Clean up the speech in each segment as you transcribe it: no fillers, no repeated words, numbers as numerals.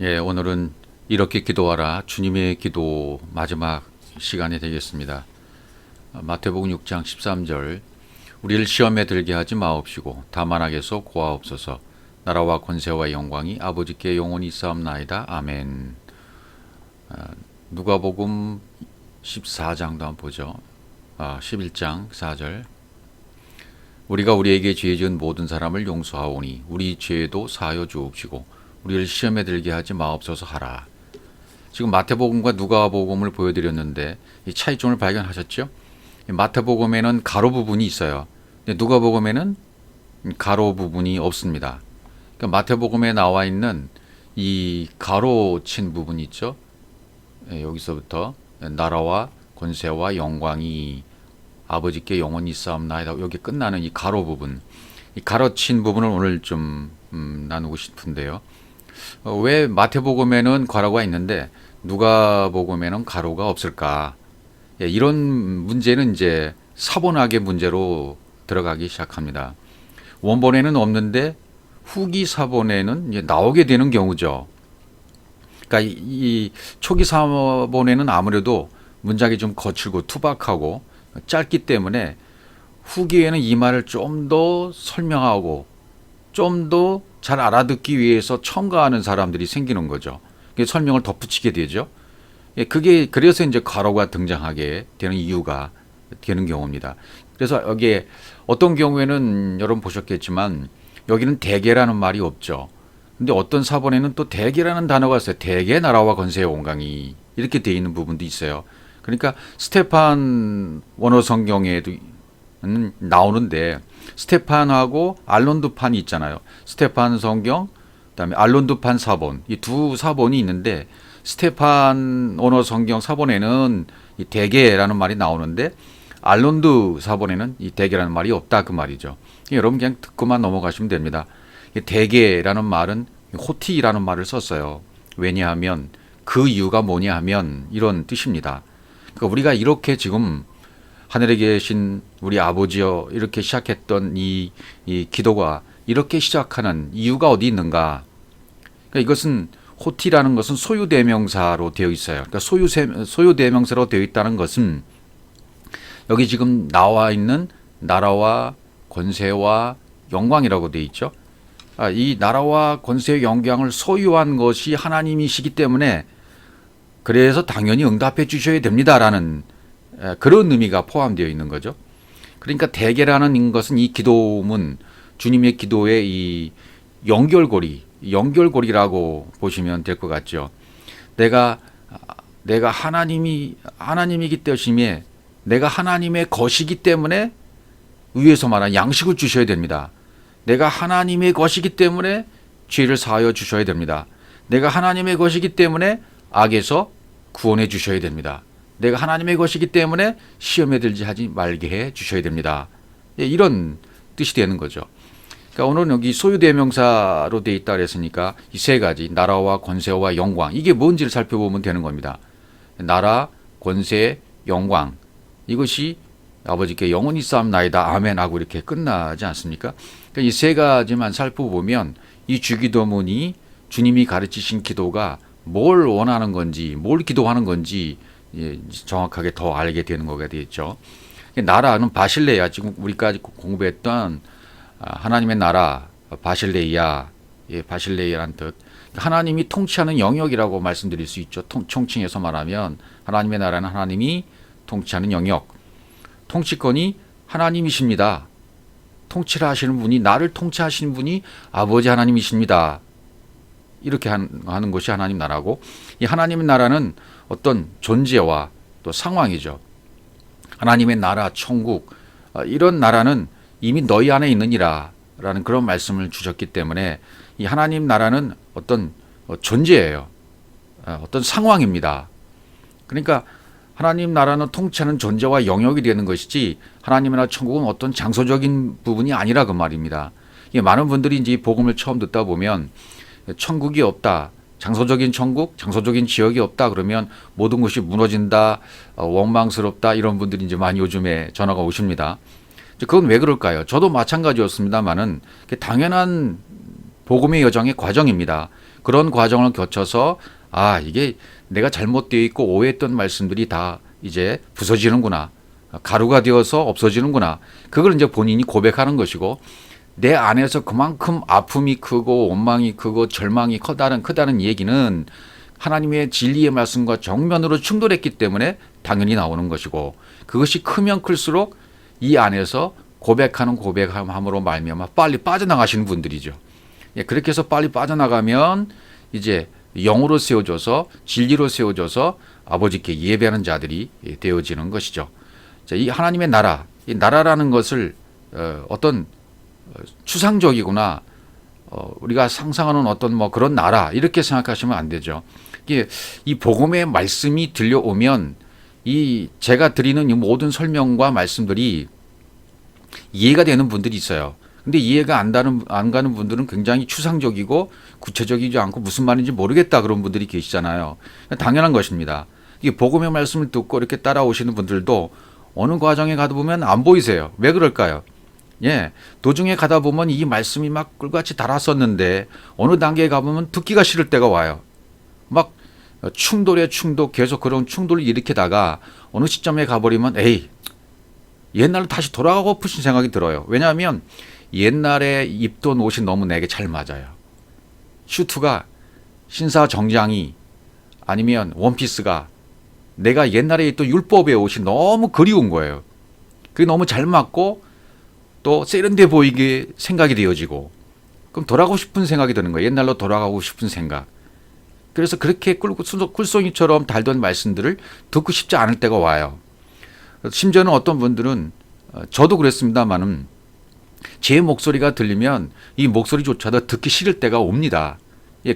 예, 오늘은 이렇게 기도하라 주님의 기도 마지막 시간이 되겠습니다. 마태복음 6장 13절 우리를 시험에 들게 하지 마옵시고 다만 악에서 고하옵소서. 나라와 권세와 영광이 아버지께 영원히 있사옵나이다. 아멘. 누가복음 14장도 한번 보죠. 11장 4절 우리가 우리에게 죄 지은 모든 사람을 용서하오니 우리 죄도 사하여 주옵시고 우리를 시험에 들게 하지 마옵소서 하라. 지금 마태복음과 누가복음을 보여드렸는데 이 차이점을 발견하셨죠? 마태복음에는 가로 부분이 있어요. 근데 누가복음에는 가로 부분이 없습니다. 그러니까 마태복음에 나와 있는 이 가로 친 부분이 있죠. 여기서부터 나라와 권세와 영광이 아버지께 영원히 있사옵나이다. 여기 끝나는 이 가로 부분, 이 가로친 부분을 오늘 좀 나누고 싶은데요. 왜 마태복음에는 가로가 있는데 누가복음에는 가로가 없을까? 이런 문제는 이제 사본학의 문제로 들어가기 시작합니다. 원본에는 없는데 후기 사본에는 이제 나오게 되는 경우죠. 그러니까 이 초기 사본에는 아무래도 문장이 좀 거칠고 투박하고 짧기 때문에 후기에는 이 말을 좀 더 설명하고 좀 더 잘 알아듣기 위해서 첨가하는 사람들이 생기는 거죠. 설명을 덧붙이게 되죠. 그게 그래서 이제 가로가 등장하게 되는 이유가 되는 경우입니다. 그래서 여기에 어떤 경우에는 여러분 보셨겠지만 여기는 대개라는 말이 없죠. 근데 어떤 사본에는 또 대개라는 단어가 있어요. 대개 나라와 권세의 온강이 이렇게 되어 있는 부분도 있어요. 그러니까 스테판 원어 성경에도 나오는데 스테판하고 알론드판이 있잖아요. 스테판 성경, 그다음에 알론드판 사본, 이 두 사본이 있는데 스테판 원어 성경 사본에는 이 대개라는 말이 나오는데 알론드 사본에는 이 대개라는 말이 없다 그 말이죠. 여러분 그냥 듣고만 넘어가시면 됩니다. 대개라는 말은 호티라는 말을 썼어요. 왜냐하면 그 이유가 뭐냐 하면 이런 뜻입니다. 그러니까 우리가 이렇게 지금 하늘에 계신 우리 아버지여 이렇게 시작했던 이 기도가 이렇게 시작하는 이유가 어디 있는가? 그러니까 이것은 호티라는 것은 소유 대명사로 되어 있어요. 그러니까 소유 대명사로 되어 있다는 것은 여기 지금 나와 있는 나라와 권세와 영광이라고 되어 있죠. 이 나라와 권세의 영광을 소유한 것이 하나님이시기 때문에 그래서 당연히 응답해 주셔야 됩니다라는 그런 의미가 포함되어 있는 거죠. 그러니까 대개라는 것은 이 기도문 주님의 기도의 이 연결고리라고 보시면 될 것 같죠. 내가 하나님이기 때문에 내가 하나님의 것이기 때문에 위에서 말한 양식을 주셔야 됩니다. 내가 하나님의 것이기 때문에 죄를 사하여 주셔야 됩니다. 내가 하나님의 것이기 때문에 악에서 구원해 주셔야 됩니다. 내가 하나님의 것이기 때문에 시험에 들지 하지 말게 해 주셔야 됩니다. 이런 뜻이 되는 거죠. 그러니까 오늘은 여기 소유대명사로 되어 있다 그랬으니까 이 세 가지 나라와 권세와 영광 이게 뭔지를 살펴보면 되는 겁니다. 나라, 권세, 영광 이것이 아버지께 영원히 있사옵나이다 아멘 하고 이렇게 끝나지 않습니까? 그러니까 이 세 가지만 살펴보면 이 주기도문이 주님이 가르치신 기도가 뭘 원하는 건지 뭘 기도하는 건지 정확하게 더 알게 되는 거가 되겠죠. 나라는 바실레야 지금 우리까지 공부했던 하나님의 나라 바실레이야 바실레이라는 뜻 하나님이 통치하는 영역이라고 말씀드릴 수 있죠. 총칭해서 말하면 하나님의 나라는 하나님이 통치하는 영역 통치권이 하나님이십니다. 통치를 하시는 분이 나를 통치하시는 분이 아버지 하나님이십니다. 이렇게 하는 것이 하나님 나라고 이 하나님의 나라는 어떤 존재와 또 상황이죠. 하나님의 나라, 천국 이런 나라는 이미 너희 안에 있느니라 라는 그런 말씀을 주셨기 때문에 이 하나님 나라는 어떤 존재예요. 어떤 상황입니다. 그러니까 하나님 나라는 통치하는 존재와 영역이 되는 것이지 하나님의 나라 천국은 어떤 장소적인 부분이 아니라 그 말입니다. 많은 분들이 이제 복음을 처음 듣다 보면 천국이 없다. 장소적인 천국, 장소적인 지역이 없다 그러면 모든 것이 무너진다, 원망스럽다 이런 분들이 이제 많이 요즘에 전화가 오십니다. 그건 왜 그럴까요? 저도 마찬가지였습니다만은 당연한 복음의 여정의 과정입니다. 그런 과정을 거쳐서 이게 내가 잘못되어 있고 오해했던 말씀들이 다 이제 부서지는구나. 가루가 되어서 없어지는구나. 그걸 이제 본인이 고백하는 것이고 내 안에서 그만큼 아픔이 크고 원망이 크고 절망이 크다는 얘기는 하나님의 진리의 말씀과 정면으로 충돌했기 때문에 당연히 나오는 것이고 그것이 크면 클수록 이 안에서 고백하는 고백함으로 말미암아 빨리 빠져나가시는 분들이죠. 그렇게 해서 빨리 빠져나가면 이제 영으로 세워져서 진리로 세워져서 아버지께 예배하는 자들이 되어지는 것이죠. 자, 이 하나님의 나라, 이 나라라는 것을 어떤 추상적이구나 우리가 상상하는 어떤 뭐 그런 나라 이렇게 생각하시면 안 되죠. 이게 이 복음의 말씀이 들려오면 이 제가 드리는 이 모든 설명과 말씀들이 이해가 되는 분들이 있어요. 근데 이해가 안 가는 분들은 굉장히 추상적이고 구체적이지 않고 무슨 말인지 모르겠다 그런 분들이 계시잖아요. 당연한 것입니다. 이게 복음의 말씀을 듣고 이렇게 따라오시는 분들도 어느 과정에 가다 보면 안 보이세요. 왜 그럴까요? 도중에 가다 보면 이 말씀이 막 꿀같이 달았었는데 어느 단계에 가보면 듣기가 싫을 때가 와요. 막 충돌에 충돌 계속 그런 충돌을 일으키다가 어느 시점에 가버리면 옛날로 다시 돌아가고 싶은 생각이 들어요. 왜냐하면 옛날에 입던 옷이 너무 내게 잘 맞아요. 슈트가 신사정장이 아니면 원피스가 내가 옛날에 입던 율법의 옷이 너무 그리운 거예요. 그게 너무 잘 맞고 또 세련돼 보이게 생각이 되어지고 그럼 돌아가고 싶은 생각이 드는 거예요. 옛날로 돌아가고 싶은 생각. 그래서 그렇게 꿀송이처럼 달던 말씀들을 듣고 싶지 않을 때가 와요. 심지어는 어떤 분들은 저도 그랬습니다만은 제 목소리가 들리면 이 목소리조차도 듣기 싫을 때가 옵니다.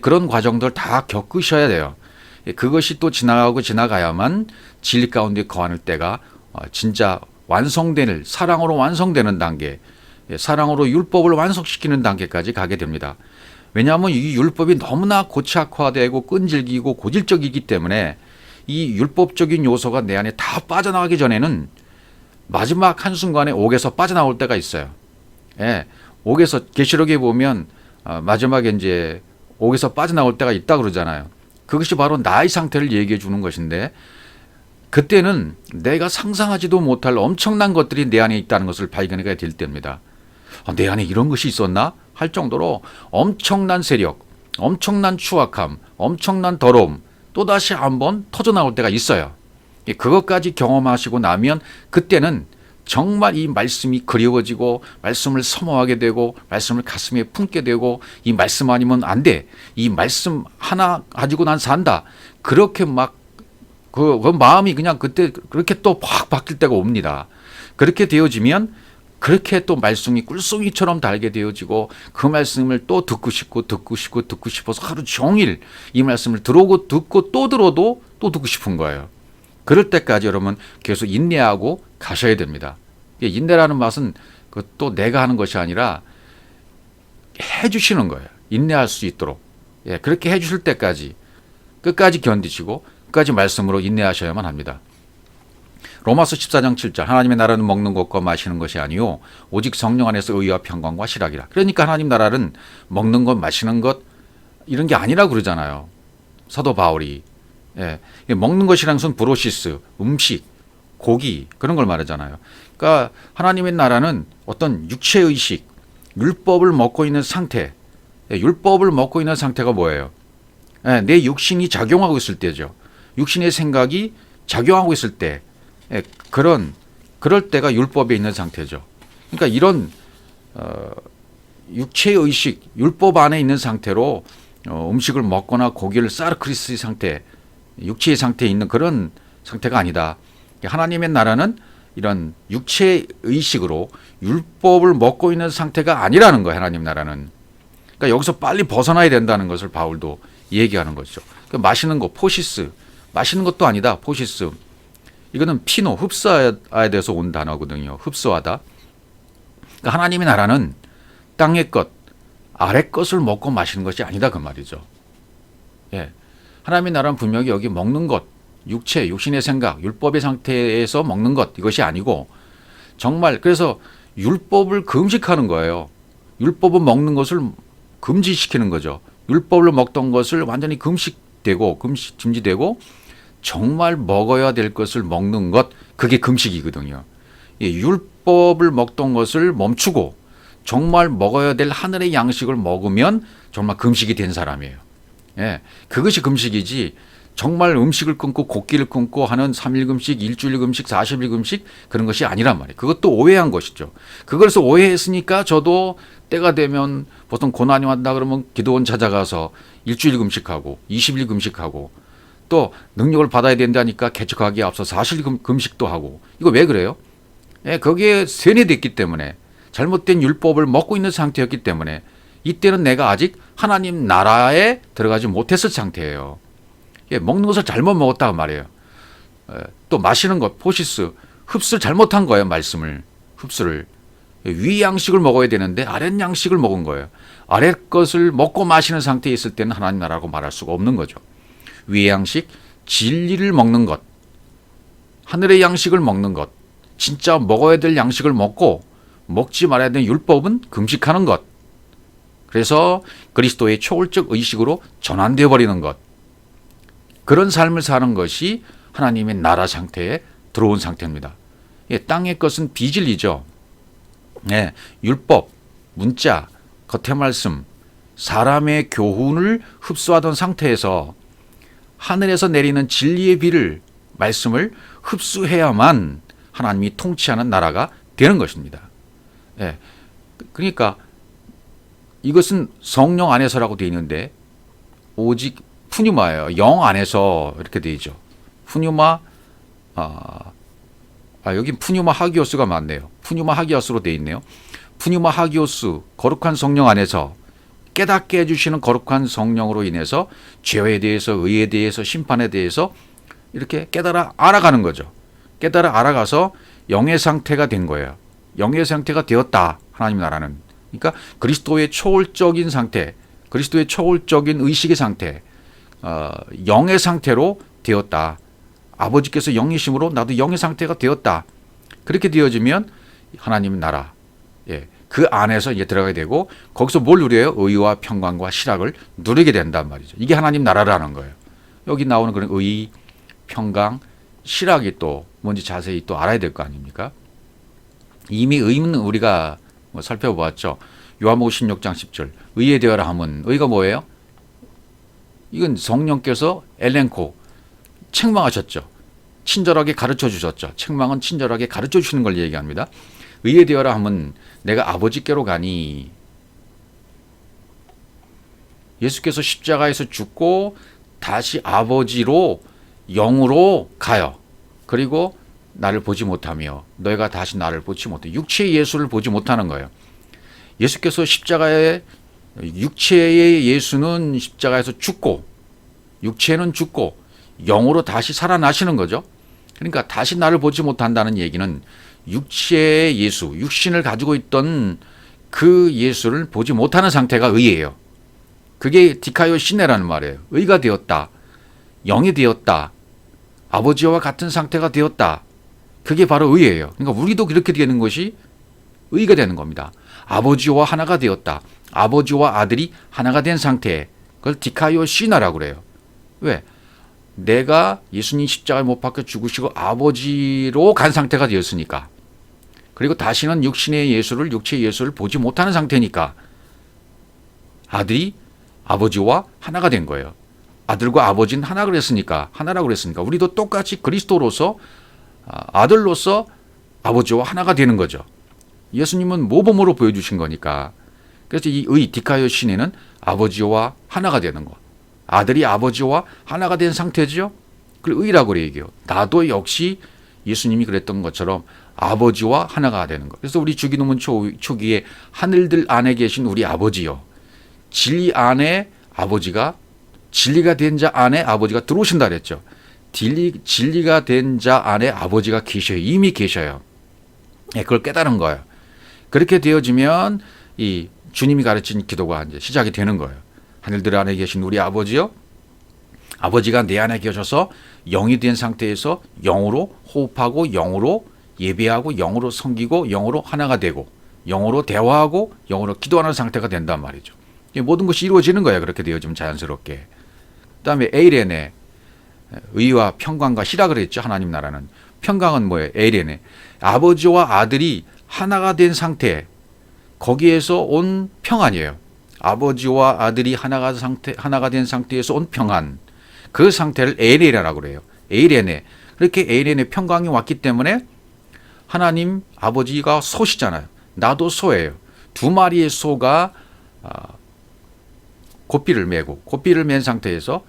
그런 과정들 다 겪으셔야 돼요. 그것이 또 지나가야만 진리 가운데 거하는 때가 진짜 완성되는 사랑으로 완성되는 단계, 사랑으로 율법을 완성시키는 단계까지 가게 됩니다. 왜냐하면 이 율법이 너무나 고착화되고 끈질기고 고질적이기 때문에 이 율법적인 요소가 내 안에 다 빠져나가기 전에는 마지막 한순간에 옥에서 빠져나올 때가 있어요. 옥에서 계시록에 보면 마지막에 이제 옥에서 빠져나올 때가 있다 그러잖아요. 그것이 바로 나의 상태를 얘기해 주는 것인데 그때는 내가 상상하지도 못할 엄청난 것들이 내 안에 있다는 것을 발견하게 될 때입니다. 내 안에 이런 것이 있었나? 할 정도로 엄청난 세력, 엄청난 추악함, 엄청난 더러움 또다시 한번 터져나올 때가 있어요. 그것까지 경험하시고 나면 그때는 정말 이 말씀이 그리워지고 말씀을 사모하게 되고 말씀을 가슴에 품게 되고 이 말씀 아니면 안 돼. 이 말씀 하나 가지고 난 산다. 그렇게 막 그 마음이 그냥 그때 그렇게 또 확 바뀔 때가 옵니다. 그렇게 되어지면 그렇게 또 말씀이 꿀송이처럼 달게 되어지고 그 말씀을 또 듣고 싶어서 하루 종일 이 말씀을 듣고 또 들어도 또 듣고 싶은 거예요. 그럴 때까지 여러분 계속 인내하고 가셔야 됩니다. 인내라는 맛은 또 내가 하는 것이 아니라 해주시는 거예요. 인내할 수 있도록. 그렇게 해주실 때까지 끝까지 견디시고 끝까지 말씀으로 인내하셔야만 합니다. 로마서 14장 7절 하나님의 나라는 먹는 것과 마시는 것이 아니요 오직 성령 안에서 의와 평강과 실학이라. 그러니까 하나님 나라는 먹는 것 마시는 것 이런 게 아니라 그러잖아요. 사도 바울이. 먹는 것이라는 것은 브로시스, 음식, 고기 그런 걸 말하잖아요. 그러니까 하나님의 나라는 어떤 육체의식, 율법을 먹고 있는 상태. 율법을 먹고 있는 상태가 뭐예요? 내 육신이 작용하고 있을 때죠. 육신의 생각이 작용하고 있을 때 그럴 때가 율법에 있는 상태죠. 그러니까 이런 육체의식, 율법 안에 있는 상태로 음식을 먹거나 고기를 사르크리스의 상태, 육체의 상태에 있는 그런 상태가 아니다. 하나님의 나라는 이런 육체의식으로 율법을 먹고 있는 상태가 아니라는 거예요. 하나님 나라는. 그러니까 여기서 빨리 벗어나야 된다는 것을 바울도 얘기하는 거죠. 그러니까 마시는 거, 포시스. 마시는 것도 아니다. 포시스. 이거는 피노, 흡수해야 돼서 온 단어거든요. 흡수하다. 그러니까 하나님의 나라는 땅의 것, 아래 것을 먹고 마시는 것이 아니다 그 말이죠. 하나님의 나라는 분명히 여기 먹는 것, 육체, 육신의 생각, 율법의 상태에서 먹는 것 이것이 아니고 정말 그래서 율법을 금식하는 거예요. 율법은 먹는 것을 금지시키는 거죠. 율법으로 먹던 것을 완전히 금지되고 정말 먹어야 될 것을 먹는 것, 그게 금식이거든요. 예, 율법을 먹던 것을 멈추고 정말 먹어야 될 하늘의 양식을 먹으면 정말 금식이 된 사람이에요. 예, 그것이 금식이지 정말 음식을 끊고 곡기를 끊고 하는 3일 금식, 일주일 금식, 40일 금식 그런 것이 아니란 말이에요. 그것도 오해한 것이죠. 그것을 오해했으니까 저도 때가 되면 보통 고난이 왔다 그러면 기도원 찾아가서 일주일 금식하고 20일 금식하고 또 능력을 받아야 된다니까 개척하기에 앞서 40일 금식도 하고 이거 왜 그래요? 예, 거기에 세뇌됐기 때문에 잘못된 율법을 먹고 있는 상태였기 때문에 이때는 내가 아직 하나님 나라에 들어가지 못했을 상태예요. 예, 먹는 것을 잘못 먹었다고 말이에요. 또 마시는 것, 포시스, 흡수를 잘못한 거예요. 말씀을, 흡수를. 위 양식을 먹어야 되는데 아랫 양식을 먹은 거예요. 아랫 것을 먹고 마시는 상태에 있을 때는 하나님 나라라고 말할 수가 없는 거죠. 위 양식, 진리를 먹는 것, 하늘의 양식을 먹는 것, 진짜 먹어야 될 양식을 먹고 먹지 말아야 되는 율법은 금식하는 것. 그래서 그리스도의 초월적 의식으로 전환되어 버리는 것. 그런 삶을 사는 것이 하나님의 나라 상태에 들어온 상태입니다. 예, 땅의 것은 비진리죠. 예, 율법, 문자, 겉의 말씀, 사람의 교훈을 흡수하던 상태에서 하늘에서 내리는 진리의 비를, 말씀을 흡수해야만 하나님이 통치하는 나라가 되는 것입니다. 예, 그러니까 이것은 성령 안에서라고 되어 있는데 오직 푸뉴마예요. 영 안에서 이렇게 되어 있죠. 푸뉴마, 여기 푸뉴마 하기오스가 맞네요. 푸뉴마 하기오스로 되어 있네요. 푸뉴마 하기오스, 거룩한 성령 안에서 깨닫게 해주시는 거룩한 성령으로 인해서 죄에 대해서, 의에 대해서, 심판에 대해서 이렇게 깨달아 알아가는 거죠. 깨달아 알아가서 영의 상태가 된 거예요. 영의 상태가 되었다. 하나님 나라는. 그러니까 그리스도의 초월적인 상태, 그리스도의 초월적인 의식의 상태, 영의 상태로 되었다. 아버지께서 영이심으로 나도 영의 상태가 되었다. 그렇게 되어지면 하나님 나라, 예, 그 안에서 이제 들어가게 되고 거기서 뭘 누려요? 의와 평강과 실학을 누리게 된단 말이죠. 이게 하나님 나라라는 거예요. 여기 나오는 그런 의, 평강, 실학이 또 뭔지 자세히 또 알아야 될 거 아닙니까? 이미 의는 우리가 살펴보았죠. 요한복음 16장 10절 의에 되어라 함은 의가 뭐예요? 이건 성령께서 엘렌코 책망하셨죠. 친절하게 가르쳐 주셨죠. 책망은 친절하게 가르쳐 주시는 걸 얘기합니다. 의에 되어라 함은 내가 아버지께로 가니 예수께서 십자가에서 죽고 다시 아버지로 영으로 가요. 그리고 나를 보지 못하며 너희가 다시 나를 보지 못해. 육체의 예수를 보지 못하는 거예요. 예수께서 십자가에 육체의 예수는 십자가에서 죽고 육체는 죽고 영으로 다시 살아나시는 거죠. 그러니까 다시 나를 보지 못한다는 얘기는 육체의 예수, 육신을 가지고 있던 그 예수를 보지 못하는 상태가 의예요. 그게 디카요 시네라는 말이에요. 의가 되었다. 영이 되었다. 아버지와 같은 상태가 되었다. 그게 바로 의예요. 그러니까 우리도 그렇게 되는 것이 의가 되는 겁니다. 아버지와 하나가 되었다. 아버지와 아들이 하나가 된 상태. 그걸 디카요 시나라고 그래요. 왜? 내가 예수님 십자가에 못 박혀 죽으시고 아버지로 간 상태가 되었으니까. 그리고 다시는 육신의 예수를, 육체의 예수를 보지 못하는 상태니까 아들이 아버지와 하나가 된 거예요. 아들과 아버지는 하나라고 그랬으니까 우리도 똑같이 그리스도로서 아들로서 아버지와 하나가 되는 거죠. 예수님은 모범으로 보여주신 거니까. 그래서 이 의 디카요 시네는 아버지와 하나가 되는 거. 아들이 아버지와 하나가 된 상태죠. 그걸 의라고 얘기해요. 나도 역시 예수님이 그랬던 것처럼 아버지와 하나가 되는 거. 그래서 우리 주기도문 초기에 하늘들 안에 계신 우리 아버지요. 진리 안에 아버지가 진리가 된 자 안에 아버지가 들어오신다 그랬죠. 진리가 된 자 안에 아버지가 계셔요. 이미 계셔요. 네, 그걸 깨달은 거예요. 그렇게 되어지면 이 주님이 가르친 기도가 이제 시작이 되는 거예요. 하늘들 안에 계신 우리 아버지요. 아버지가 내 안에 계셔서 영이 된 상태에서 영으로 호흡하고 영으로 예배하고 영으로 섬기고 영으로 하나가 되고 영으로 대화하고 영으로 기도하는 상태가 된단 말이죠. 모든 것이 이루어지는 거야. 그렇게 되어지면 자연스럽게. 그다음에 에이레네, 의와 평강과 희라 그랬죠. 하나님 나라는. 평강은 뭐예요? 에이레네, 아버지와 아들이 하나가 된 상태, 거기에서 온 평안이에요. 아버지와 아들이 하나가 된 상태에서 온 평안, 그 상태를 에이레라고 그래요. 에이레네. 그렇게 에이레네 평강이 왔기 때문에 하나님 아버지가 소시잖아요. 나도 소예요. 두 마리의 소가 고삐를 맨 상태에서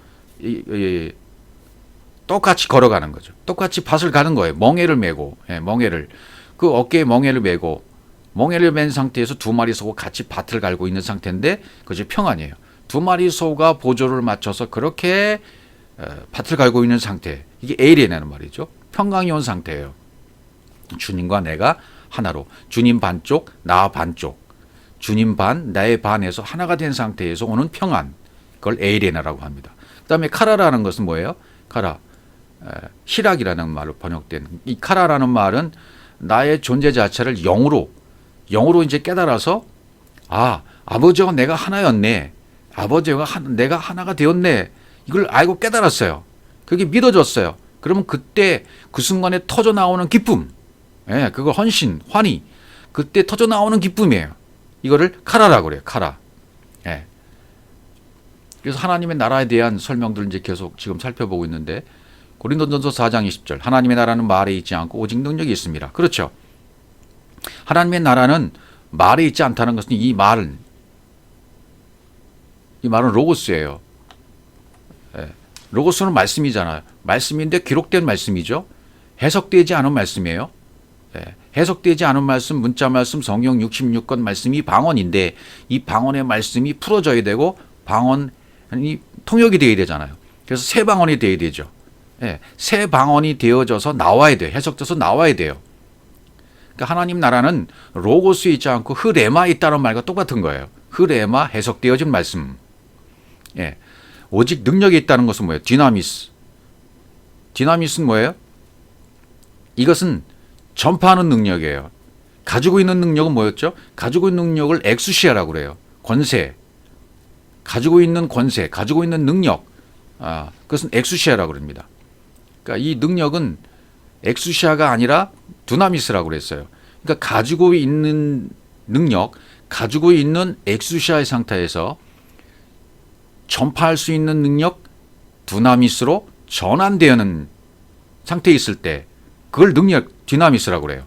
똑같이 걸어가는 거죠. 똑같이 밭을 가는 거예요. 멍에를 메고, 멍에를, 그 어깨에 멍에를 메고, 멍에를 맨 상태에서 두 마리 소가 같이 밭을 갈고 있는 상태인데 그것이 평안이에요. 두 마리 소가 보조를 맞춰서 그렇게 밭을 갈고 있는 상태, 이게 에이레라는 말이죠. 평강이 온 상태예요. 주님과 내가 하나로, 주님 반쪽, 나 반쪽, 주님 반, 나의 반에서 하나가 된 상태에서 오는 평안, 그걸 에이레나라고 합니다. 그 다음에 카라라는 것은 뭐예요? 카라, 희락이라는 말로 번역된 이 카라라는 말은 나의 존재 자체를 영으로 이제 깨달아서, 아버지와 내가 하나였네, 아버지와 내가 하나가 되었네, 이걸 알고 깨달았어요. 그게 믿어졌어요. 그러면 그때 그 순간에 터져 나오는 기쁨, 그걸 헌신, 환희, 그때 터져 나오는 기쁨이에요. 이거를 카라라고 그래요. 카라. 그래서 하나님의 나라에 대한 설명들을 이제 계속 지금 살펴보고 있는데, 고린도전서 4장 20절, 하나님의 나라는 말에 있지 않고 오직 능력이 있습니다. 그렇죠. 하나님의 나라는 말에 있지 않다는 것은 이 말은 로고스예요. 로고스는 말씀이잖아요. 말씀인데 기록된 말씀이죠. 해석되지 않은 말씀이에요. 해석되지 않은 말씀, 문자 말씀, 성경 66권 말씀이 방언인데, 이 방언의 말씀이 풀어져야 되고 방언이 통역이 되어야 되잖아요. 그래서 새 방언이 되어야 되죠. 새 방언이 되어져서 나와야 돼요. 해석돼서 나와야 돼요. 그러니까 하나님 나라는 로고스에 있지 않고 흐레마에 있다는 말과 똑같은 거예요. 흐레마, 해석되어진 말씀. 오직 능력이 있다는 것은 뭐예요? 디나미스. 디나미스는 뭐예요? 이것은 전파하는 능력이에요. 가지고 있는 능력은 뭐였죠? 가지고 있는 능력을 엑수시아라고 그래요. 권세. 가지고 있는 권세, 가지고 있는 능력. 그것은 엑수시아라고 그럽니다. 그러니까 이 능력은 엑수시아가 아니라 두나미스라고 그랬어요. 그러니까 가지고 있는 능력, 가지고 있는 엑수시아의 상태에서 전파할 수 있는 능력, 두나미스로 전환되는 상태에 있을 때 그걸 능력, 디나미스라고 그래요.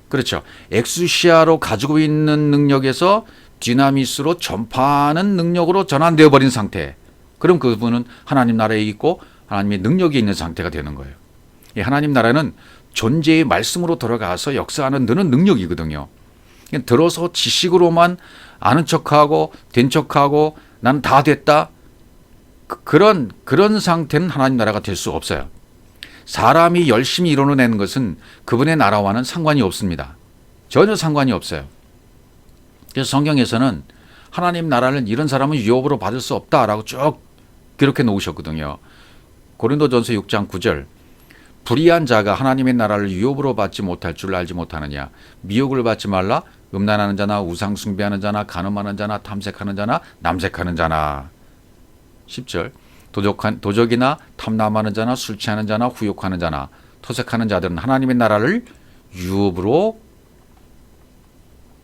그렇죠. 엑수시아로 가지고 있는 능력에서 디나미스로 전파하는 능력으로 전환되어 버린 상태. 그럼 그분은 하나님 나라에 있고 하나님의 능력이 있는 상태가 되는 거예요. 하나님 나라는 존재의 말씀으로 들어가서 역사하는 드는 능력이거든요. 들어서 지식으로만 아는 척하고 된 척하고 나는 다 됐다, 그런 상태는 하나님 나라가 될 수 없어요. 사람이 열심히 이뤄내는 것은 그분의 나라와는 상관이 없습니다. 전혀 상관이 없어요. 그래서 성경에서는 하나님 나라를 이런 사람은 유업으로 받을 수 없다라고 쭉 기록해 놓으셨거든요. 고린도전서 6장 9절, 불의한 자가 하나님의 나라를 유업으로 받지 못할 줄 알지 못하느냐. 미혹을 받지 말라. 음란하는 자나 우상 숭배하는 자나 간음하는 자나 탐색하는 자나 남색하는 자나. 10절, 도적이나 탐남하는 자나 술 취하는 자나 후욕하는 자나 토색하는 자들은 하나님의 나라를 유업으로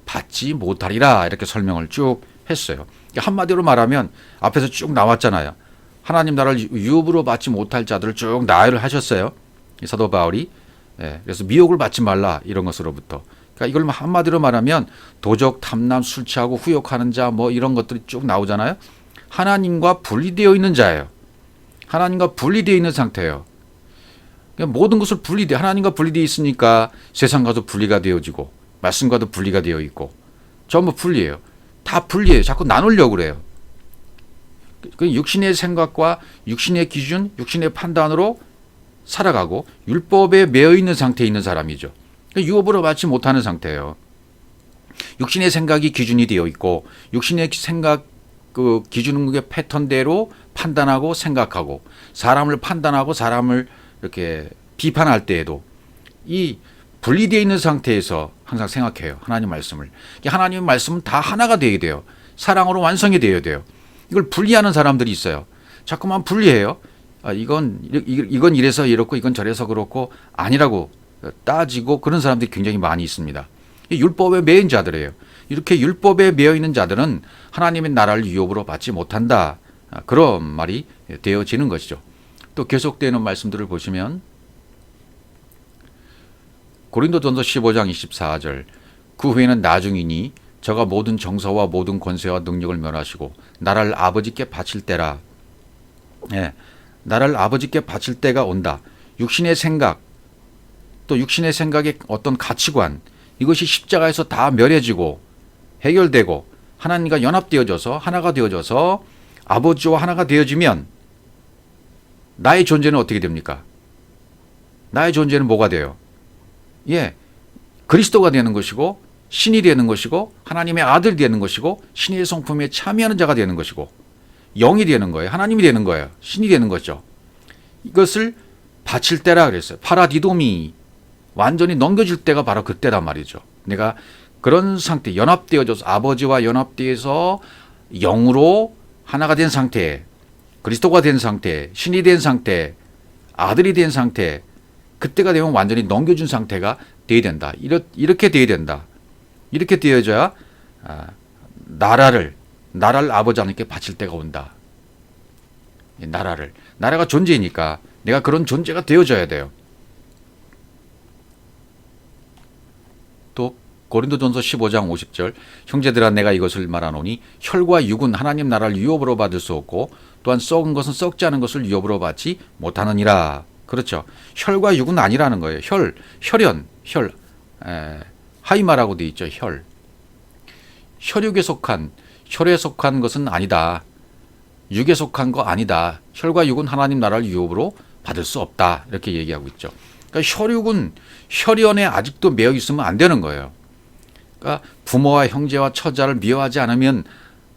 받지 못하리라. 이렇게 설명을 쭉 했어요. 한마디로 말하면 앞에서 쭉 나왔잖아요. 하나님 나라를 유업으로 받지 못할 자들을 쭉 나열을 하셨어요. 사도 바울이. 그래서 미혹을 받지 말라, 이런 것으로부터. 그러니까 이걸 한마디로 말하면 도적, 탐남, 술 취하고 후욕하는 자, 뭐 이런 것들이 쭉 나오잖아요. 하나님과 분리되어 있는 자예요. 하나님과 분리되어 있는 상태예요. 그러니까 모든 것을 하나님과 분리되어 있으니까 세상과도 분리가 되어지고 말씀과도 분리가 되어 있고 전부 분리해요. 다 분리해요. 자꾸 나누려고 그래요. 그 육신의 생각과 육신의 기준, 육신의 판단으로 살아가고 율법에 매여 있는 상태에 있는 사람이죠. 유업으로 받지 못하는 상태예요. 육신의 생각이 기준이 되어 있고 육신의 생각, 그 기준의 패턴대로 판단하고 생각하고 사람을 판단하고 사람을 이렇게 비판할 때에도 이 분리되어 있는 상태에서 항상 생각해요. 하나님 말씀을. 하나님의 말씀은 다 하나가 되어야 돼요. 사랑으로 완성이 되어야 돼요. 이걸 분리하는 사람들이 있어요. 자꾸만 분리해요. 이건 이래서 이렇고 이건 저래서 그렇고 아니라고 따지고 그런 사람들이 굉장히 많이 있습니다. 율법에 매인 자들이에요. 이렇게 율법에 매여 있는 자들은 하나님의 나라를 유업으로 받지 못한다. 그런 말이 되어지는 것이죠. 또 계속되는 말씀들을 보시면 고린도전서 15장 24절 그 후에는 나중이니 저가 모든 정서와 모든 권세와 능력을 멸하시고 나라를 아버지께 바칠 때라. 나라를 아버지께 바칠 때가 온다. 육신의 생각 또 육신의 생각의 어떤 가치관 이것이 십자가에서 다 멸해지고 해결되고 하나님과 연합되어져서 하나가 되어져서 아버지와 하나가 되어지면 나의 존재는 어떻게 됩니까? 나의 존재는 뭐가 돼요? 그리스도가 되는 것이고 신이 되는 것이고 하나님의 아들이 되는 것이고 신의 성품에 참여하는 자가 되는 것이고 영이 되는 거예요. 하나님이 되는 거예요. 신이 되는 거죠. 이것을 바칠 때라 그랬어요. 파라디도미 완전히 넘겨질 때가 바로 그때란 말이죠. 내가 그런 상태 연합되어져서 아버지와 연합되어서 영으로 하나가 된 상태 그리스도가 된 상태 신이 된 상태 아들이 된 상태 그때가 되면 완전히 넘겨준 상태가 돼야 된다. 이렇게 돼야 된다. 이렇게 되어져야 나라를 아버지 하나님께 바칠 때가 온다. 나라가 존재이니까 내가 그런 존재가 되어져야 돼요. 또 고린도전서 15장 50절 형제들아 내가 이것을 말하노니 혈과 육은 하나님 나라를 유업으로 받을 수 없고 또한 썩은 것은 썩지 않은 것을 유업으로 받지 못하느니라. 그렇죠. 혈과 육은 아니라는 거예요. 혈연, 하이마라고 되어 있죠. 혈육에 속한 혈에 속한 것은 아니다. 육에 속한 거 아니다. 혈과 육은 하나님 나라를 유업으로 받을 수 없다. 이렇게 얘기하고 있죠. 그러니까 혈육은 혈연에 아직도 매여 있으면 안 되는 거예요. 그러니까 부모와 형제와 처자를 미워하지 않으면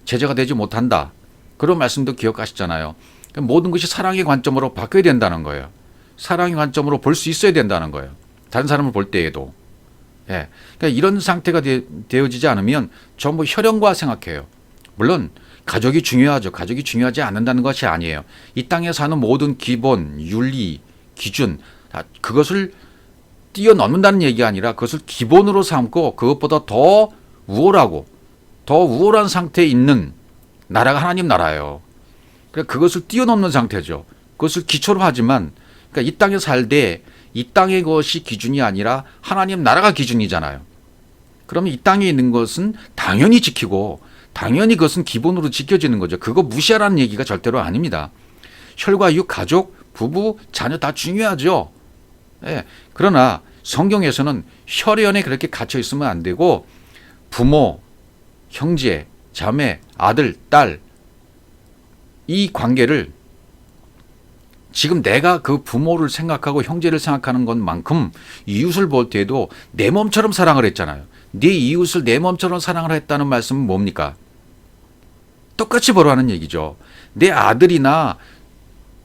제자가 되지 못한다. 그런 말씀도 기억하시잖아요. 그러니까 모든 것이 사랑의 관점으로 바뀌어야 된다는 거예요. 사랑의 관점으로 볼 수 있어야 된다는 거예요. 다른 사람을 볼 때에도. 그러니까 이런 상태가 되어지지 않으면 전부 혈연과 생각해요. 물론 가족이 중요하죠. 가족이 중요하지 않는다는 것이 아니에요. 이 땅에 사는 모든 기본, 윤리, 기준 그것을 뛰어넘는다는 얘기가 아니라 그것을 기본으로 삼고 그것보다 더 우월하고 더 우월한 상태에 있는 나라가 하나님 나라예요. 그러니까 그것을 뛰어넘는 상태죠. 그것을 기초로 하지만 그러니까 이 땅에 살되 이 땅의 것이 기준이 아니라 하나님 나라가 기준이잖아요. 그러면 이 땅에 있는 것은 당연히 지키고 당연히 그것은 기본으로 지켜지는 거죠. 그거 무시하라는 얘기가 절대로 아닙니다. 혈과 육, 가족, 부부, 자녀 다 중요하죠. 그러나 성경에서는 혈연에 그렇게 갇혀 있으면 안 되고 부모, 형제, 자매, 아들, 딸 이 관계를 지금 내가 그 부모를 생각하고 형제를 생각하는 것만큼 이웃을 볼 때에도 내 몸처럼 사랑을 했잖아요. 네 이웃을 내 몸처럼 사랑을 했다는 말씀은 뭡니까? 똑같이 보라는 얘기죠. 내 아들이나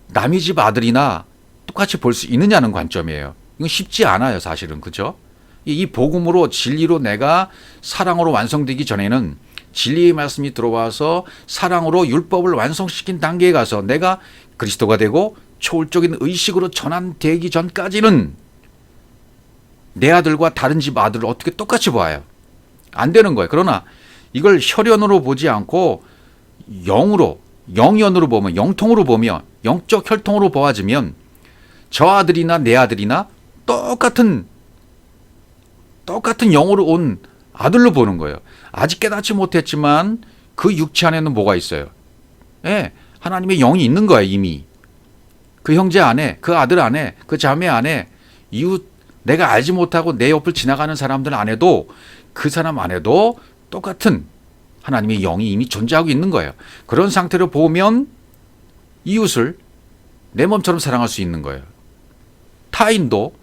남의 집 아들이나 똑같이 볼 수 있느냐는 관점이에요. 이건 쉽지 않아요, 사실은. 그렇죠? 이 복음으로 진리로 내가 사랑으로 완성되기 전에는 진리의 말씀이 들어와서 사랑으로 율법을 완성시킨 단계에 가서 내가 그리스도가 되고 초월적인 의식으로 전환되기 전까지는 내 아들과 다른 집 아들을 어떻게 똑같이 봐요? 안 되는 거예요. 그러나 이걸 혈연으로 보지 않고 영연으로 보면, 영통으로 보면, 영적 혈통으로 보아지면 저 아들이나 내 아들이나 똑같은 영으로 온 아들로 보는 거예요. 아직 깨닫지 못했지만 그 육체 안에는 뭐가 있어요? 하나님의 영이 있는 거예요, 이미. 그 형제 안에, 그 아들 안에, 그 자매 안에, 이웃, 내가 알지 못하고 내 옆을 지나가는 사람들 안에도 그 사람 안에도 똑같은 하나님의 영이 이미 존재하고 있는 거예요. 그런 상태로 보면 이웃을 내 몸처럼 사랑할 수 있는 거예요. 타인도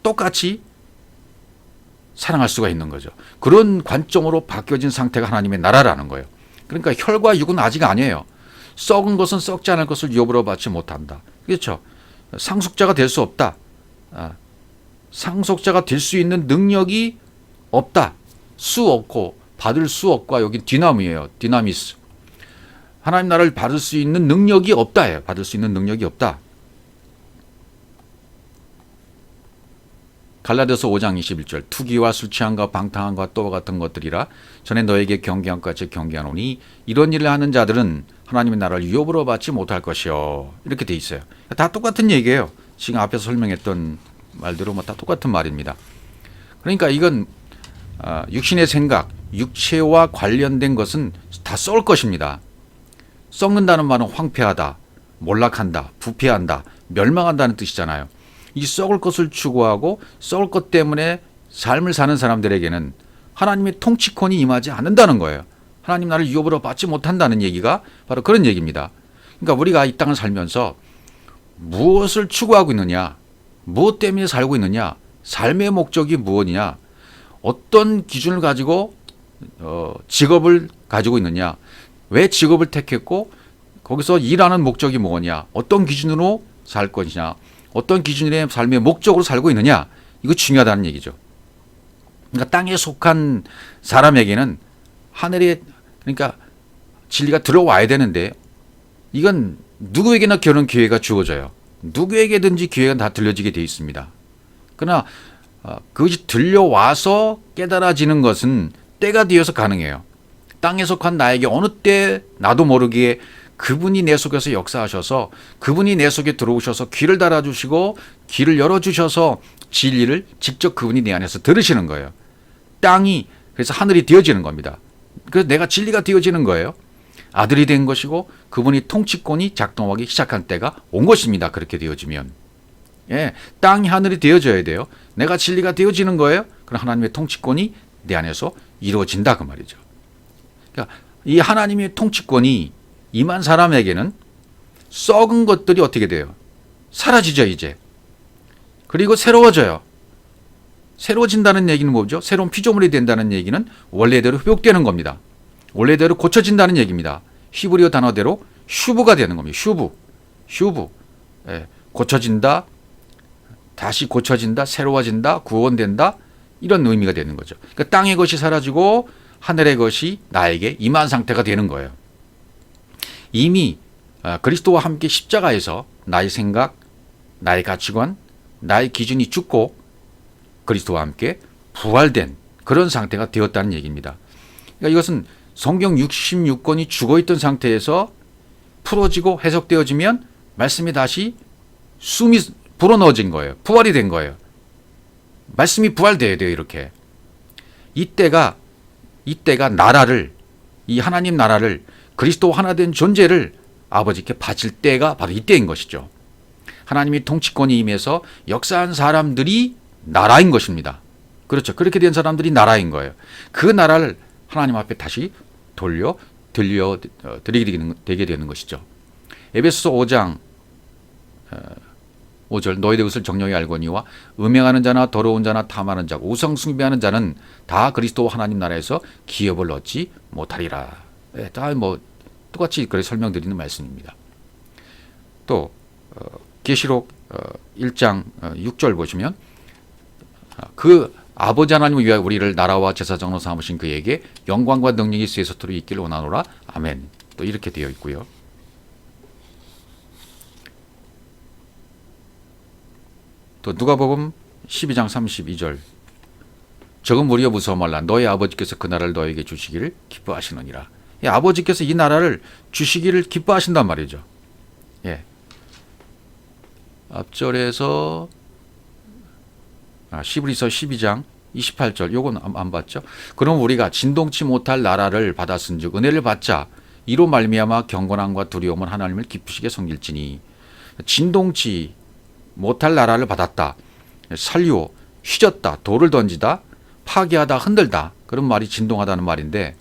똑같이 사랑할 수가 있는 거죠. 그런 관점으로 바뀌어진 상태가 하나님의 나라라는 거예요. 그러니까 혈과 육은 아직 아니에요. 썩은 것은 썩지 않을 것을 유업으로 받지 못한다. 그렇죠? 상속자가 될 수 없다. 상속자가 될 수 있는 능력이 없다. 수 없고 받을 수 없과 여기 디나미예요. 디나미스. 하나님 나라를 받을 수 있는 능력이 없다예요. 받을 수 있는 능력이 없다. 갈라디아서 5장 21절 투기와 술 취함과 방탕함과 또와 같은 것들이라 전에 너에게 경계한 것 같이 경계하노니 이런 일을 하는 자들은 하나님의 나라를 유업으로 받지 못할 것이요. 이렇게 돼 있어요. 다 똑같은 얘기예요. 지금 앞에서 설명했던 말대로 다 똑같은 말입니다. 그러니까 이건 육신의 생각, 육체와 관련된 것은 다 썩을 것입니다. 썩는다는 말은 황폐하다, 몰락한다, 부패한다, 멸망한다는 뜻이잖아요. 이 썩을 것을 추구하고 썩을 것 때문에 삶을 사는 사람들에게는 하나님의 통치권이 임하지 않는다는 거예요. 하나님 나를 유업으로 받지 못한다는 얘기가 바로 그런 얘기입니다. 그러니까 우리가 이 땅을 살면서 무엇을 추구하고 있느냐, 무엇 때문에 살고 있느냐, 삶의 목적이 무엇이냐, 어떤 기준을 가지고 직업을 가지고 있느냐, 왜 직업을 택했고 거기서 일하는 목적이 뭐냐, 어떤 기준으로 살 것이냐, 어떤 기준의 삶의 목적으로 살고 있느냐, 이거 중요하다는 얘기죠. 그러니까 땅에 속한 사람에게는 하늘에 그러니까 진리가 들어와야 되는데 이건 누구에게나 그런 기회가 주어져요. 누구에게든지 기회가 다 들려지게 돼 있습니다. 그러나 그것이 들려와서 깨달아지는 것은 때가 되어서 가능해요. 땅에 속한 나에게 어느 때 나도 모르게 그분이 내 속에서 역사하셔서 그분이 내 속에 들어오셔서 귀를 달아주시고 귀를 열어주셔서 진리를 직접 그분이 내 안에서 들으시는 거예요. 땅이 그래서 하늘이 되어지는 겁니다. 그래서 내가 진리가 되어지는 거예요. 아들이 된 것이고 그분이 통치권이 작동하기 시작한 때가 온 것입니다. 그렇게 되어지면. 예, 땅이 하늘이 되어져야 돼요. 내가 진리가 되어지는 거예요. 그럼 하나님의 통치권이 내 안에서 이루어진다 그 말이죠. 그러니까 이 하나님의 통치권이 임한 사람에게는 썩은 것들이 어떻게 돼요? 사라지죠 이제. 그리고 새로워져요. 새로워진다는 얘기는 뭐죠? 새로운 피조물이 된다는 얘기는 원래대로 회복되는 겁니다. 원래대로 고쳐진다는 얘기입니다. 히브리어 단어대로 슈브가 되는 겁니다. 슈브. 예, 고쳐진다, 다시 고쳐진다, 새로워진다, 구원된다, 이런 의미가 되는 거죠. 그러니까 땅의 것이 사라지고 하늘의 것이 나에게 임한 상태가 되는 거예요. 이미 그리스도와 함께 십자가에서 나의 생각, 나의 가치관, 나의 기준이 죽고 그리스도와 함께 부활된 그런 상태가 되었다는 얘기입니다. 그러니까 이것은 성경 66권이 죽어있던 상태에서 풀어지고 해석되어지면 말씀이 다시 숨이 불어넣어진 거예요. 부활이 된 거예요. 말씀이 부활돼야 돼요. 이렇게. 이때가 나라를, 이 하나님 나라를, 그리스도 하나 된 존재를 아버지께 바칠 때가 바로 이때인 것이죠. 하나님이 통치권이 임해서 역사한 사람들이 나라인 것입니다. 그렇죠. 그렇게 된 사람들이 나라인 거예요. 그 나라를 하나님 앞에 다시 되게 되는 것이죠. 에베소서 5장 5절 너희들 것을 정령히 알거니와 음행하는 자나 더러운 자나 탐하는 자 우상 숭배하는 자는 다 그리스도와 하나님 나라에서 기업을 얻지 못하리라. 다 똑같이 그렇게 설명드리는 말씀입니다. 또 계시록 1장 6절 보시면 그 아버지 하나님을 위하여 우리를 나라와 제사장으로 삼으신 그에게 영광과 능력이 세세토록 있기를 원하노라. 아멘. 또 이렇게 되어 있고요. 또 누가복음 12장 32절 적은 무리여 무서워 말라 너희 아버지께서 그 나라를 너에게 주시기를 기뻐하시느니라. 예, 아버지께서 이 나라를 주시기를 기뻐하신단 말이죠. 예. 앞절에서 시브리서 12장 28절 요건 안 봤죠. 그럼 우리가 진동치 못할 나라를 받았은즉 은혜를 받자 이로 말미암아 경건함과 두려움은 하나님을 기쁘시게 섬길지니. 진동치 못할 나라를 받았다. 살려, 휘젓다, 돌을 던지다, 파괴하다, 흔들다. 그런 말이 진동하다는 말인데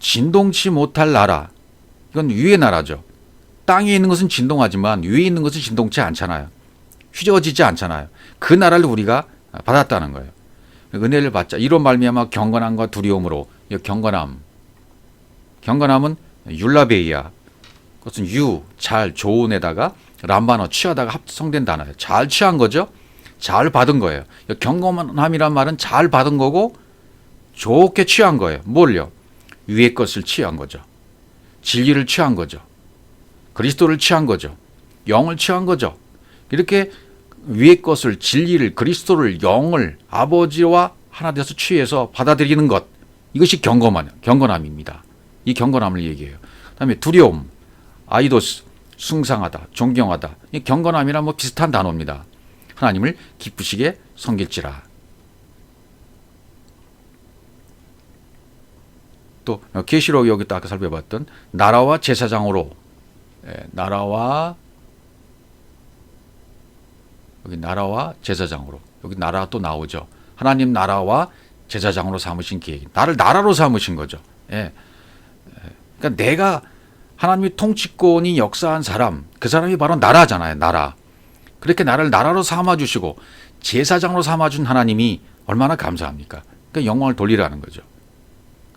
진동치 못할 나라, 이건 위의 나라죠. 땅에 있는 것은 진동하지만 위에 있는 것은 진동치 않잖아요. 휘저어지지 않잖아요. 그 나라를 우리가 받았다는 거예요. 은혜를 받자. 이로 말미암아 경건함과 두려움으로. 경건함은 율라베이야. 그것은 잘, 좋은에다가 람바노, 취하다가 합성된 단어예요. 잘 취한 거죠. 잘 받은 거예요. 경건함이란 말은 잘 받은 거고 좋게 취한 거예요. 뭘요? 위의 것을 취한 거죠. 진리를 취한 거죠. 그리스도를 취한 거죠. 영을 취한 거죠. 이렇게 위의 것을, 진리를, 그리스도를, 영을 아버지와 하나 돼서 취해서 받아들이는 것, 이것이 경건함입니다. 이 경건함을 얘기해요. 그다음에 두려움, 아이도스, 숭상하다, 존경하다. 이 경건함이란 뭐 비슷한 단어입니다. 하나님을 기쁘시게 섬길지라. 또 계시록 여기 또 아까 살펴봤던 나라와 제사장으로, 나라와 제사장으로, 여기 나라 또 나오죠. 하나님 나라와 제사장으로 삼으신 계획, 나를 나라로 삼으신 거죠. 그러니까 내가 하나님의 통치권이 역사한 사람, 그 사람이 바로 나라잖아요. 나라. 그렇게 나를 나라로 삼아주시고 제사장으로 삼아준 하나님이 얼마나 감사합니까? 그러니까 영광을 돌리라는 거죠.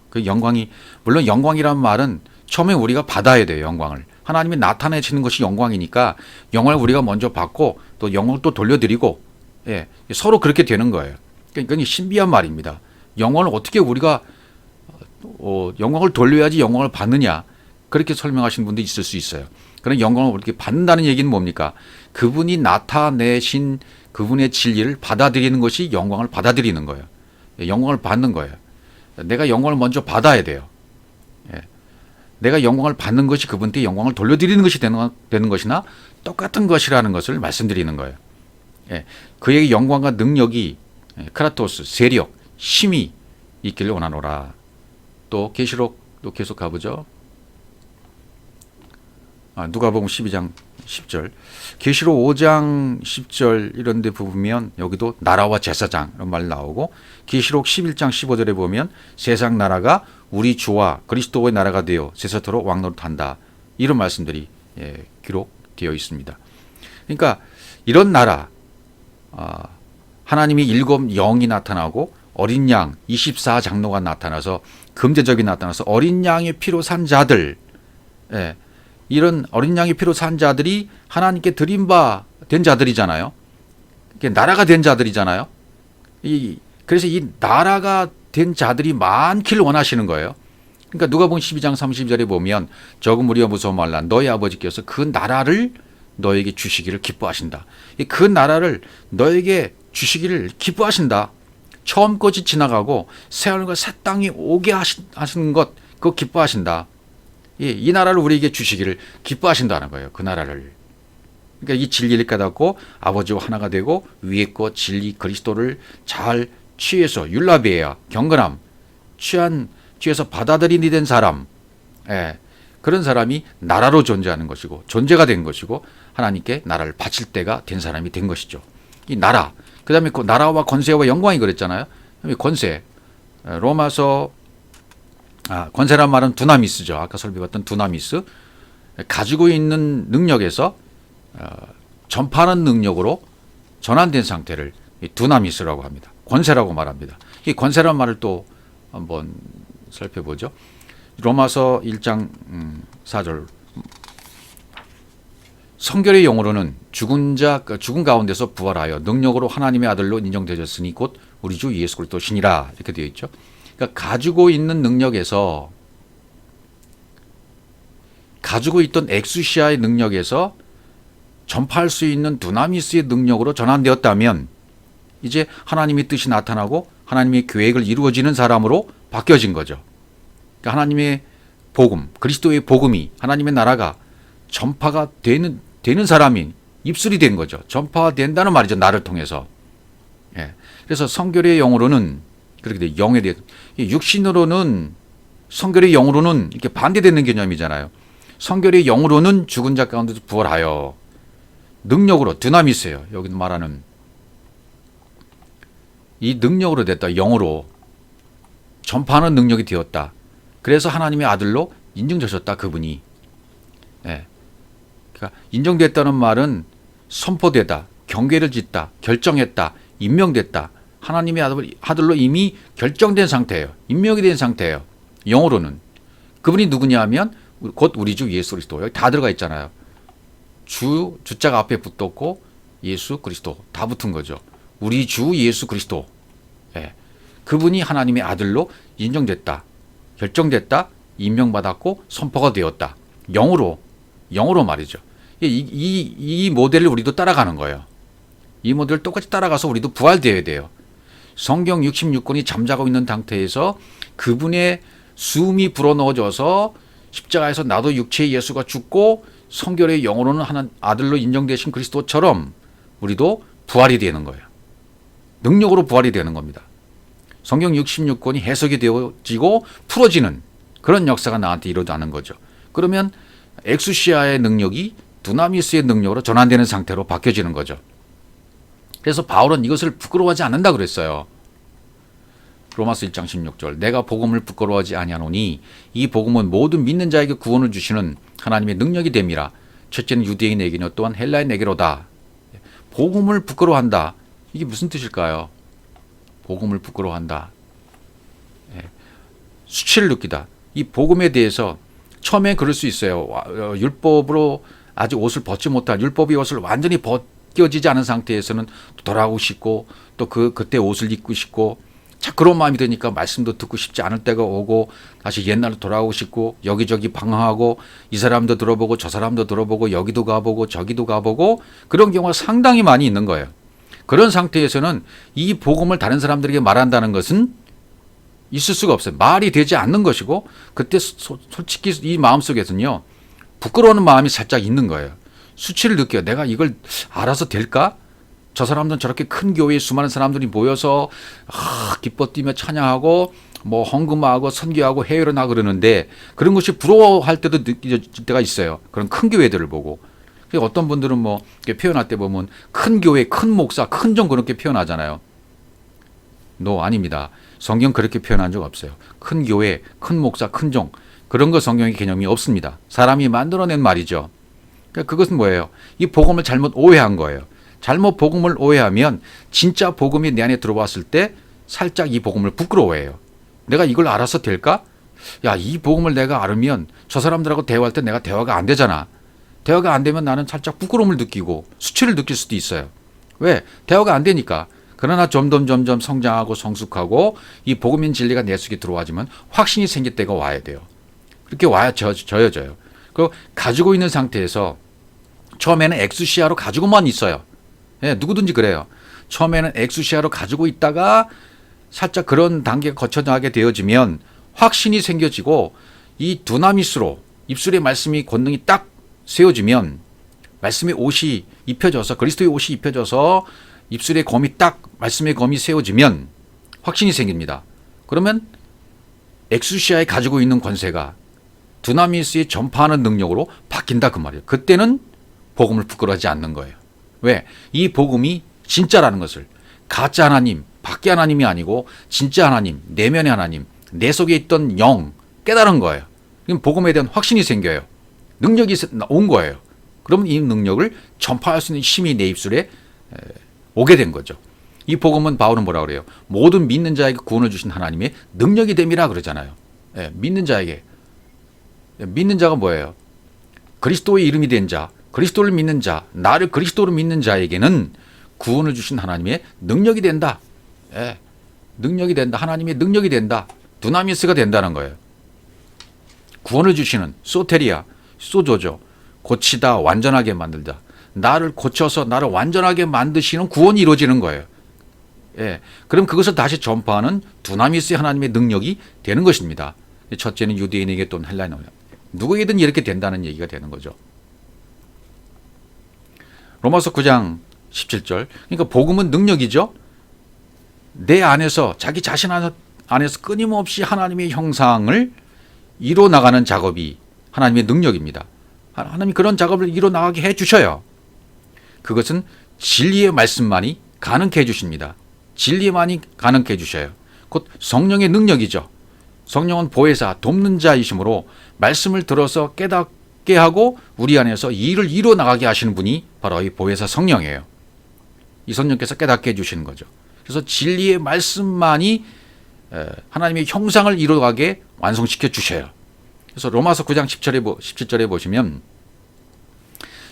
그 영광이, 물론 영광이란 말은 처음에 우리가 받아야 돼요. 영광을. 하나님이 나타내시는 것이 영광이니까 영광을 우리가 먼저 받고 또 영광을 또 돌려드리고, 서로 그렇게 되는 거예요. 그러니까 신비한 말입니다. 영광을 어떻게 우리가 영광을 돌려야지 영광을 받느냐, 그렇게 설명하시는 분도 있을 수 있어요. 그런 영광을 이렇게 받는다는 얘기는 뭡니까? 그분이 나타내신 그분의 진리를 받아들이는 것이 영광을 받아들이는 거예요. 영광을 받는 거예요. 내가 영광을 먼저 받아야 돼요. 내가 영광을 받는 것이 그분한테 영광을 돌려드리는 것이 되는 것이나 똑같은 것이라는 것을 말씀드리는 거예요. 그의 영광과 능력이, 크라토스, 세력, 힘이 있기를 원하노라. 또 계시록도 계속 가보죠. 누가복음 12장 10절, 계시록 5장 10절 이런 데 보면 여기도 나라와 제사장 이런 말 나오고, 계시록 11장 15절에 보면 세상 나라가 우리 주와 그리스도의 나라가 되어 세세토록 왕노릇한다, 이런 말씀들이 기록되어 있습니다. 그러니까 이런 나라, 하나님이 7 영이 나타나고 어린 양 24장로가 나타나서, 금제적이 나타나서 어린 양의 피로 산 자들, 이런 어린 양의 피로 산 자들이 하나님께 드린 바 된 자들이잖아요. 나라가 된 자들이잖아요. 그래서 이 나라가 된 자들이 많기를 원하시는 거예요. 그러니까 누가복음 12장 30절에 보면 적은 무리와 무서워 말라, 너희 아버지께서 그 나라를 너에게 주시기를 기뻐하신다. 그 나라를 너에게 주시기를 기뻐하신다. 처음 것이 지나가고 새 하늘과 새 땅이 오게 하시는 것, 그거 기뻐하신다. 이 나라를 우리에게 주시기를 기뻐하신다는 거예요. 그 나라를. 그러니까 이 진리를 깨닫고 아버지와 하나가 되고 위의 것, 진리, 그리스도를 잘 취해서, 율라비에야, 경건함, 취해서 받아들이니 된 사람, 그런 사람이 나라로 존재하는 것이고, 존재가 된 것이고, 하나님께 나라를 바칠 때가 된 사람이 된 것이죠. 이 나라, 그 다음에 그 나라와 권세와 영광이 그랬잖아요. 권세, 로마서, 권세란 말은 두나미스죠. 아까 설명했던 두나미스, 가지고 있는 능력에서 전파하는 능력으로 전환된 상태를 두나미스라고 합니다. 권세라고 말합니다. 이 권세란 말을 또 한번 살펴보죠. 로마서 1장 4절, 성결의 영으로는 죽은 가운데서 부활하여 능력으로 하나님의 아들로 인정되셨으니 곧 우리 주 예수 그리스도시니라, 이렇게 되어 있죠. 그러니까 가지고 있는 능력에서, 가지고 있던 엑수시아의 능력에서 전파할 수 있는 두나미스의 능력으로 전환되었다면 이제 하나님의 뜻이 나타나고 하나님의 계획을 이루어지는 사람으로 바뀌어진 거죠. 그러니까 하나님의 복음, 그리스도의 복음이, 하나님의 나라가 전파가 되는 사람이 입술이 된 거죠. 전파된다는 말이죠. 나를 통해서. 그래서 성결의 영으로는 그렇게 돼. 영에 대해, 육신으로는, 성결의 영으로는 이렇게 반대되는 개념이잖아요. 성결의 영으로는 죽은 자 가운데서 부활하여, 능력으로, 드나미스예요. 여기 말하는 이 능력으로 됐다. 영으로 전파하는 능력이 되었다. 그래서 하나님의 아들로 인정되셨다. 그분이. 그러니까 인정됐다는 말은 선포되다, 경계를 짓다, 결정했다, 임명됐다. 하나님의 아들로 이미 결정된 상태예요. 임명이 된 상태예요. 영어로는. 그분이 누구냐 하면 곧 우리 주 예수 그리스도. 여기 다 들어가 있잖아요. 주자가 앞에 붙었고 예수 그리스도 다 붙은 거죠. 우리 주 예수 그리스도, 예, 그분이 하나님의 아들로 인정됐다, 결정됐다, 임명받았고 선포가 되었다. 영으로 말이죠. 이 모델을 우리도 따라가는 거예요. 이 모델을 똑같이 따라가서 우리도 부활되어야 돼요. 성경 66권이 잠자고 있는 상태에서 그분의 숨이 불어넣어져서 십자가에서 나도 육체의 예수가 죽고 성결의 영으로는 하나님 아들로 인정되신 그리스도처럼 우리도 부활이 되는 거예요. 능력으로 부활이 되는 겁니다. 성경 66권이 해석이 되어지고 풀어지는 그런 역사가 나한테 일어나는 거죠. 그러면 엑수시아의 능력이 두나미스의 능력으로 전환되는 상태로 바뀌어지는 거죠. 그래서 바울은 이것을 부끄러워하지 않는다 그랬어요. 로마서 1장 16절 내가 복음을 부끄러워하지 아니하노니 이 복음은 모든 믿는 자에게 구원을 주시는 하나님의 능력이 됨이라. 첫째는 유대인에게요 또한 헬라인에게로다. 복음을 부끄러워한다. 이게 무슨 뜻일까요? 복음을 부끄러워한다. 수치를 느끼다. 이 복음에 대해서 처음에 그럴 수 있어요. 율법으로 아직 옷을 벗지 못한 율법의 옷을 완전히 벗겨지지 않은 상태에서는 돌아오고 싶고 또 그때 옷을 입고 싶고 자 그런 마음이 드니까 말씀도 듣고 싶지 않을 때가 오고 다시 옛날로 돌아오고 싶고 여기저기 방황하고 이 사람도 들어보고 저 사람도 들어보고 여기도 가보고 저기도 가보고 그런 경우가 상당히 많이 있는 거예요. 그런 상태에서는 이 복음을 다른 사람들에게 말한다는 것은 있을 수가 없어요. 말이 되지 않는 것이고 그때 솔직히 이 마음속에서는요. 부끄러워하는 마음이 살짝 있는 거예요. 수치를 느껴요. 내가 이걸 알아서 될까? 저 사람들은 저렇게 큰 교회에 수많은 사람들이 모여서 기뻐 뛰며 찬양하고 뭐 헌금하고 선교하고 해외로 나 그러는데 그런 것이 부러워할 때도 느껴질 때가 있어요. 그런 큰 교회들을 보고. 어떤 분들은 뭐 표현할 때 보면 큰 교회, 큰 목사, 큰 종 그렇게 표현하잖아요. 아닙니다. 성경 그렇게 표현한 적 없어요. 큰 교회, 큰 목사, 큰 종 그런 거 성경의 개념이 없습니다. 사람이 만들어낸 말이죠. 그러니까 그것은 뭐예요? 이 복음을 잘못 오해한 거예요. 잘못 복음을 오해하면 진짜 복음이 내 안에 들어왔을 때 살짝 이 복음을 부끄러워해요. 내가 이걸 알아서 될까? 야, 이 복음을 내가 알으면 저 사람들하고 대화할 때 내가 대화가 안 되잖아. 대화가 안 되면 나는 살짝 부끄러움을 느끼고 수치를 느낄 수도 있어요. 왜? 대화가 안 되니까. 그러나 점점 성장하고 성숙하고 이 복음인 진리가 내 속에 들어와지면 확신이 생길 때가 와야 돼요. 그렇게 와야 저어져요. 그 가지고 있는 상태에서 처음에는 엑수시아로 가지고만 있어요. 예, 누구든지 그래요. 처음에는 엑수시아로 가지고 있다가 살짝 그런 단계가 거쳐나가게 되어지면 확신이 생겨지고 이 두나미스로 입술의 말씀이 권능이 딱 세워지면 말씀의 옷이 입혀져서 그리스도의 옷이 입혀져서 입술의 검이 딱 말씀의 검이 세워지면 확신이 생깁니다. 그러면 엑수시아에 가지고 있는 권세가 두나미스의 전파하는 능력으로 바뀐다 그 말이에요. 그때는 복음을 부끄러워하지 않는 거예요. 왜? 이 복음이 진짜라는 것을 가짜 하나님, 밖에 하나님이 아니고 진짜 하나님, 내면의 하나님, 내 속에 있던 영 깨달은 거예요. 그럼 복음에 대한 확신이 생겨요. 능력이 온 거예요. 그러면 이 능력을 전파할 수 있는 힘이 내 입술에 오게 된 거죠. 이 복음은 바울은 뭐라 그래요? 모든 믿는 자에게 구원을 주신 하나님의 능력이 됨이라 그러잖아요. 믿는 자에게. 믿는 자가 뭐예요? 그리스도의 이름이 된 자, 그리스도를 믿는 자, 나를 그리스도로 믿는 자에게는 구원을 주신 하나님의 능력이 된다. 능력이 된다. 하나님의 능력이 된다. 두나미스가 된다는 거예요. 구원을 주시는 소테리아, 소조죠. 고치다, 완전하게 만들다. 나를 고쳐서 나를 완전하게 만드시는 구원이 이루어지는 거예요. 그럼 그것을 다시 전파하는 두나미스의 하나님의 능력이 되는 것입니다. 첫째는 유대인에게 또는 헬라인에게 누구에게든 이렇게 된다는 얘기가 되는 거죠. 로마서 9장 17절. 그러니까 복음은 능력이죠. 내 안에서 자기 자신 안에서 끊임없이 하나님의 형상을 이뤄나가는 작업이 하나님의 능력입니다. 하나님이 그런 작업을 이뤄나가게 해주셔요. 그것은 진리의 말씀만이 가능케 해주십니다. 진리만이 가능케 해주셔요. 곧 성령의 능력이죠. 성령은 보혜사, 돕는 자이시므로 말씀을 들어서 깨닫게 하고 우리 안에서 이 일을 이뤄나가게 하시는 분이 바로 이 보혜사 성령이에요. 이 성령께서 깨닫게 해주시는 거죠. 그래서 진리의 말씀만이 하나님의 형상을 이루어가게 완성시켜 주셔요. 그래서 로마서 9장 17절에 보시면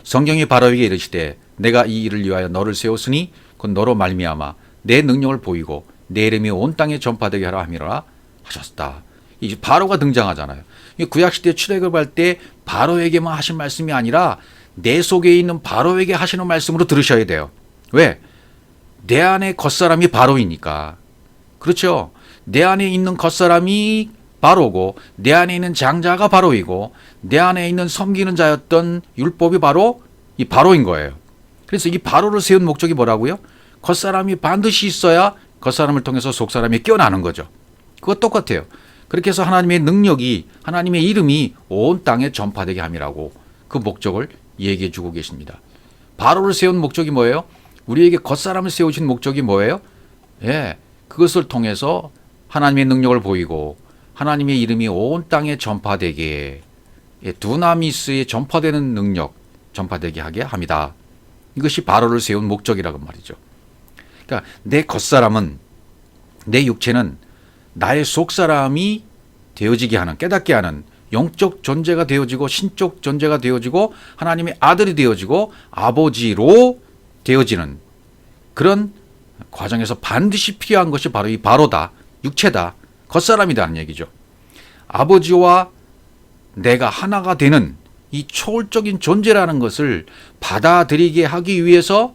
성경이 바로에게 이르시되 내가 이 일을 위하여 너를 세웠으니 그 너로 말미암아 내 능력을 보이고 내 이름이 온 땅에 전파되게 하라 함이라 하셨다. 이 바로가 등장하잖아요. 구약시대 출애굽할 때 바로에게만 하신 말씀이 아니라 내 속에 있는 바로에게 하시는 말씀으로 들으셔야 돼요. 왜? 내 안에 겉사람이 바로이니까. 그렇죠? 내 안에 있는 겉사람이 바로고 내 안에 있는 장자가 바로이고 내 안에 있는 섬기는 자였던 율법이 바로 이 바로인 거예요. 그래서 이 바로를 세운 목적이 뭐라고요? 겉사람이 반드시 있어야 겉사람을 통해서 속사람이 깨어나는 거죠. 그거 똑같아요. 그렇게 해서 하나님의 능력이, 하나님의 이름이 온 땅에 전파되게 함이라고 그 목적을 얘기해 주고 계십니다. 바로를 세운 목적이 뭐예요? 우리에게 겉사람을 세우신 목적이 뭐예요? 예, 그것을 통해서 하나님의 능력을 보이고 하나님의 이름이 온 땅에 전파되게, 예, 두나미스에 전파되는 능력, 전파되게 하게 합니다. 이것이 바로를 세운 목적이라고 말이죠. 그러니까 내 겉사람은, 내 육체는 나의 속사람이 되어지게 하는, 깨닫게 하는 영적 존재가 되어지고 신적 존재가 되어지고 하나님의 아들이 되어지고 아버지로 되어지는 그런 과정에서 반드시 필요한 것이 바로 이 바로다, 육체다, 겉사람이라는 얘기죠. 아버지와 내가 하나가 되는 이 초월적인 존재라는 것을 받아들이게 하기 위해서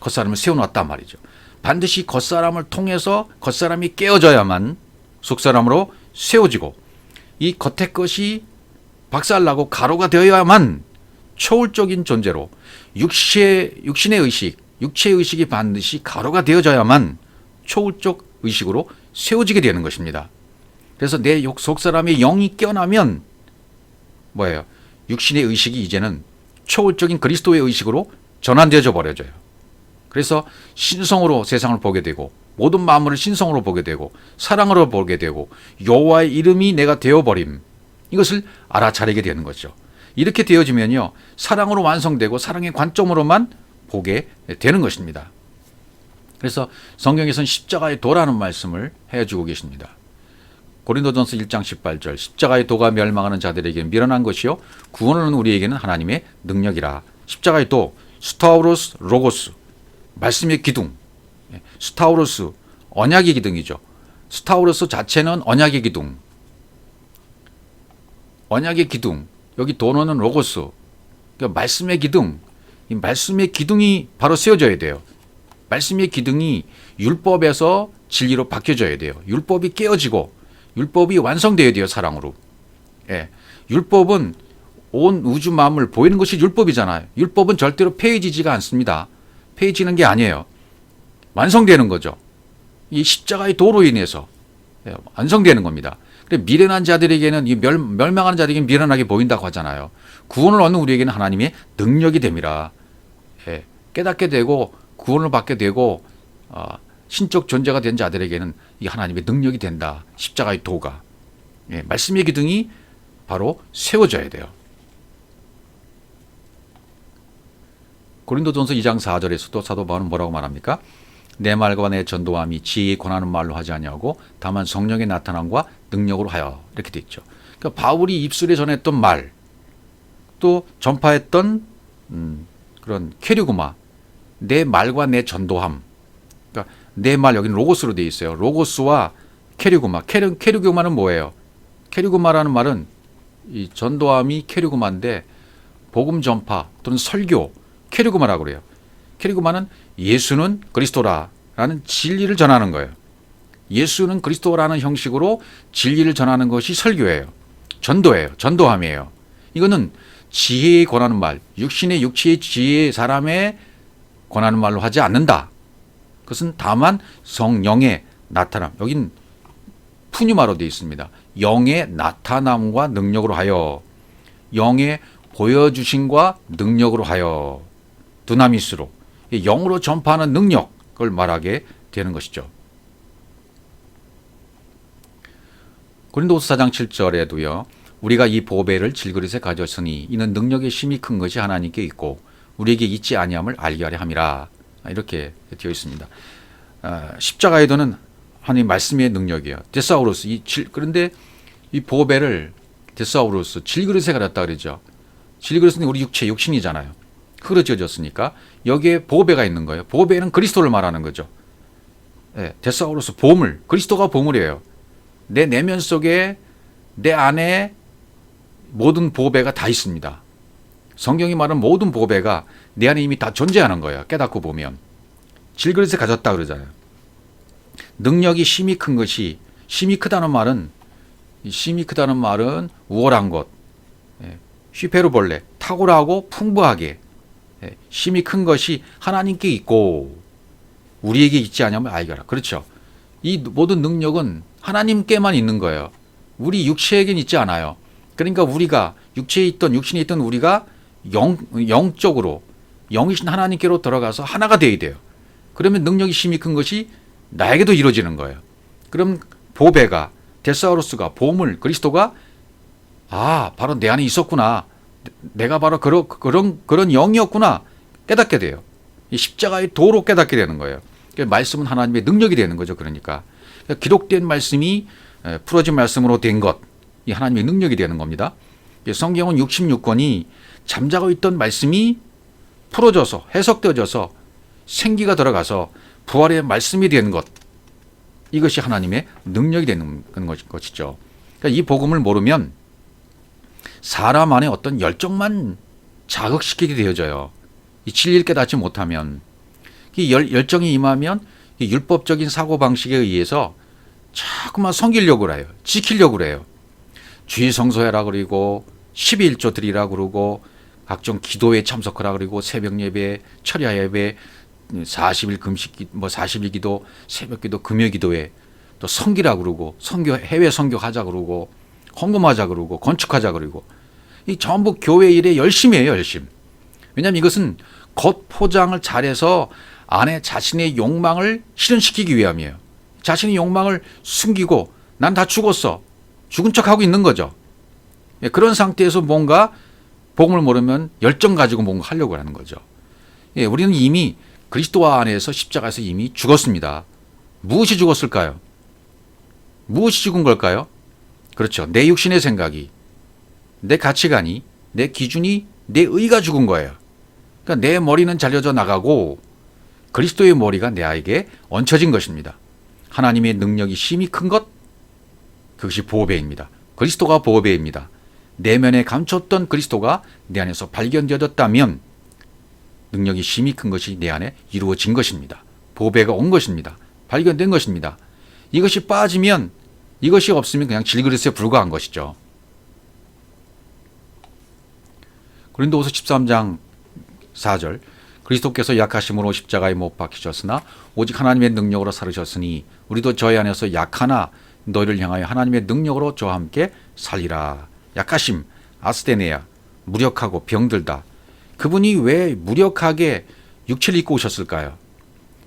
겉사람을 세워놨단 말이죠. 반드시 겉사람을 통해서 겉사람이 깨어져야만 속사람으로 세워지고 이 겉의 것이 박살나고 가루가 되어야만 초월적인 존재로 육신의 의식, 육체의 의식이 반드시 가루가 되어져야만 초월적 의식으로 세워지게 되는 것입니다. 그래서 내 속사람의 영이 깨어나면 뭐예요? 육신의 의식이 이제는 초월적인 그리스도의 의식으로 전환되어져 버려져요. 그래서 신성으로 세상을 보게 되고 모든 만물을 신성으로 보게 되고 사랑으로 보게 되고 여호와의 이름이 내가 되어버림, 이것을 알아차리게 되는 거죠. 이렇게 되어지면요, 사랑으로 완성되고 사랑의 관점으로만 보게 되는 것입니다. 그래서 성경에서는 십자가의 도라는 말씀을 해주고 계십니다. 고린도전서 1장 18절, 십자가의 도가 멸망하는 자들에게는 미련한 것이요 구원은 우리에게는 하나님의 능력이라. 십자가의 도, 스타우로스 로고스, 말씀의 기둥, 스타우로스, 언약의 기둥이죠. 스타우로스 자체는 언약의 기둥, 언약의 기둥, 여기 도노는 로고스, 그러니까 말씀의 기둥. 이 말씀의 기둥이 바로 세워져야 돼요. 말씀의 기둥이 율법에서 진리로 바뀌어져야 돼요. 율법이 깨어지고 율법이 완성되어야 돼요, 사랑으로. 예. 율법은 온 우주 만물 보이는 것이 율법이잖아요. 율법은 절대로 폐해지지가 않습니다. 폐해지는 게 아니에요. 완성되는 거죠. 이 십자가의 도로 인해서 완성되는 겁니다. 미련한 자들에게는, 이 멸망하는 자들에게는 미련하게 보인다고 하잖아요. 구원을 얻는 우리에게는 하나님의 능력이 됩니다. 예. 깨닫게 되고 구원을 받게 되고 신적 존재가 된 자들에게는 이 하나님의 능력이 된다. 십자가의 도가. 예. 말씀의 기둥이 바로 세워져야 돼요. 고린도전서 2장 4절에서도 사도 바울은 뭐라고 말합니까? 내 말과 내 전도함이 지혜에 권하는 말로 하지 아니하고 다만 성령의 나타남과 능력으로 하여, 이렇게 돼 있죠. 그러니까 바울이 입술에 전했던 말, 또 전파했던 그런 캐리고마, 내 말과 내 전도함, 그러니까 내 말, 여기는 로고스로 돼 있어요. 로고스와 캐리고마. 캐리고마는 뭐예요? 캐리고마라는 말은 이 전도함이 캐리고마인데 복음 전파 또는 설교, 캐리고마라고 그래요. 캐리고마는 예수는 그리스도라라는 진리를 전하는 거예요. 예수는 그리스도라는 형식으로 진리를 전하는 것이 설교예요. 전도예요. 전도함이에요. 이거는 지혜에 권하는 말, 육체의 지혜의 사람에 권하는 말로 하지 않는다. 그것은 다만 성령의 나타남, 여긴 푸뉴마로 되어 있습니다. 영의 나타남과 능력으로 하여, 영의 보여주심과 능력으로 하여, 두나미스로, 영으로 전파하는 능력을 말하게 되는 것이죠. 고린도후서 4장 7절에도요. 우리가 이 보배를 질그릇에 가졌으니 이는 능력의 심이 큰 것이 하나님께 있고 우리에게 있지 아니함을 알게 하려 함이라. 이렇게 되어 있습니다. 십자가의 도는 하나님 말씀의 능력이에요. 데사우루스. 그런데 이 보배를 데사우루스 질그릇에 가졌다 그러죠. 질그릇은 우리 육신이잖아요. 흐려져졌으니까 여기에 보배가 있는 거예요. 보배는 그리스도를 말하는 거죠. 예, 데사우로스 보물, 그리스도가 보물이에요. 내 내면 속에 내 안에 모든 보배가 다 있습니다. 성경이 말하는 모든 보배가 내 안에 이미 다 존재하는 거예요. 깨닫고 보면. 질그릇에 가졌다 그러잖아요. 능력이 심히 큰 것이, 심히 크다는 말은 우월한 것, 휘페르볼레, 탁월하고 풍부하게, 심히 큰 것이 하나님께 있고 우리에게 있지 않냐면 알거라. 그렇죠. 이 모든 능력은 하나님께만 있는 거예요. 우리 육체에겐 있지 않아요. 그러니까 우리가 육체에 있던 육신에 있던 우리가 영적으로 영이신 하나님께로 들어가서 하나가 되어야 돼요. 그러면 능력이 심히 큰 것이 나에게도 이루어지는 거예요. 그럼 보배가 데사우루스가 보물 그리스도가 바로 내 안에 있었구나. 내가 바로 그런 영이었구나. 깨닫게 돼요. 이 십자가의 도로 깨닫게 되는 거예요. 그러니까 말씀은 하나님의 능력이 되는 거죠. 그러니까 기록된 말씀이 풀어진 말씀으로 된 것, 이 하나님의 능력이 되는 겁니다. 성경은 66권이 잠자고 있던 말씀이 풀어져서 해석되어져서 생기가 들어가서 부활의 말씀이 되는 것, 이것이 하나님의 능력이 되는 것이죠. 그러니까 이 복음을 모르면 사람 안에 어떤 열정만 자극시키게 되어져요. 이 진리를 깨닫지 못하면, 이 열정이 임하면 이 율법적인 사고방식에 의해서 자꾸만 섬기려고 해요. 지키려고 해요. 주의 성소해라 그러고 12일조 드리라 그러고 각종 기도에 참석하라 그러고 새벽 예배, 철야 예배, 40일 금식, 40일 기도, 새벽 기도, 금요 기도에 또 성기라 그러고 해외 선교하자 그러고 헌금하자 그러고 건축하자 그러고 이 전부 교회 일에 열심히 해요. 열심. 왜냐하면 이것은 겉 포장을 잘해서 안에 자신의 욕망을 실현시키기 위함이에요. 자신의 욕망을 숨기고 난 다 죽었어. 죽은 척하고 있는 거죠. 그런 상태에서 뭔가 복음을 모르면 열정 가지고 뭔가 하려고 하는 거죠. 우리는 이미 그리스도 안에서 십자가에서 이미 죽었습니다. 무엇이 죽었을까요? 무엇이 죽은 걸까요? 그렇죠. 내 육신의 생각이, 내 가치관이, 내 기준이, 내 의가 죽은 거예요. 그러니까 내 머리는 잘려져 나가고 그리스도의 머리가 내에게 얹혀진 것입니다. 하나님의 능력이 심히 큰 것, 그것이 보배입니다. 그리스도가 보배입니다. 내면에 감췄던 그리스도가 내 안에서 발견되어졌다면 능력이 심히 큰 것이 내 안에 이루어진 것입니다. 보배가 온 것입니다. 발견된 것입니다. 이것이 빠지면, 이것이 없으면 그냥 질그릇에 불과한 것이죠. 고린도후서 13장 4절, 그리스도께서 약하심으로 십자가에 못 박히셨으나 오직 하나님의 능력으로 살으셨으니 우리도 저희 안에서 약하나 너희를 향하여 하나님의 능력으로 저와 함께 살리라. 약하심, 아스테네아, 무력하고 병들다. 그분이 왜 무력하게 육체를 입고 오셨을까요?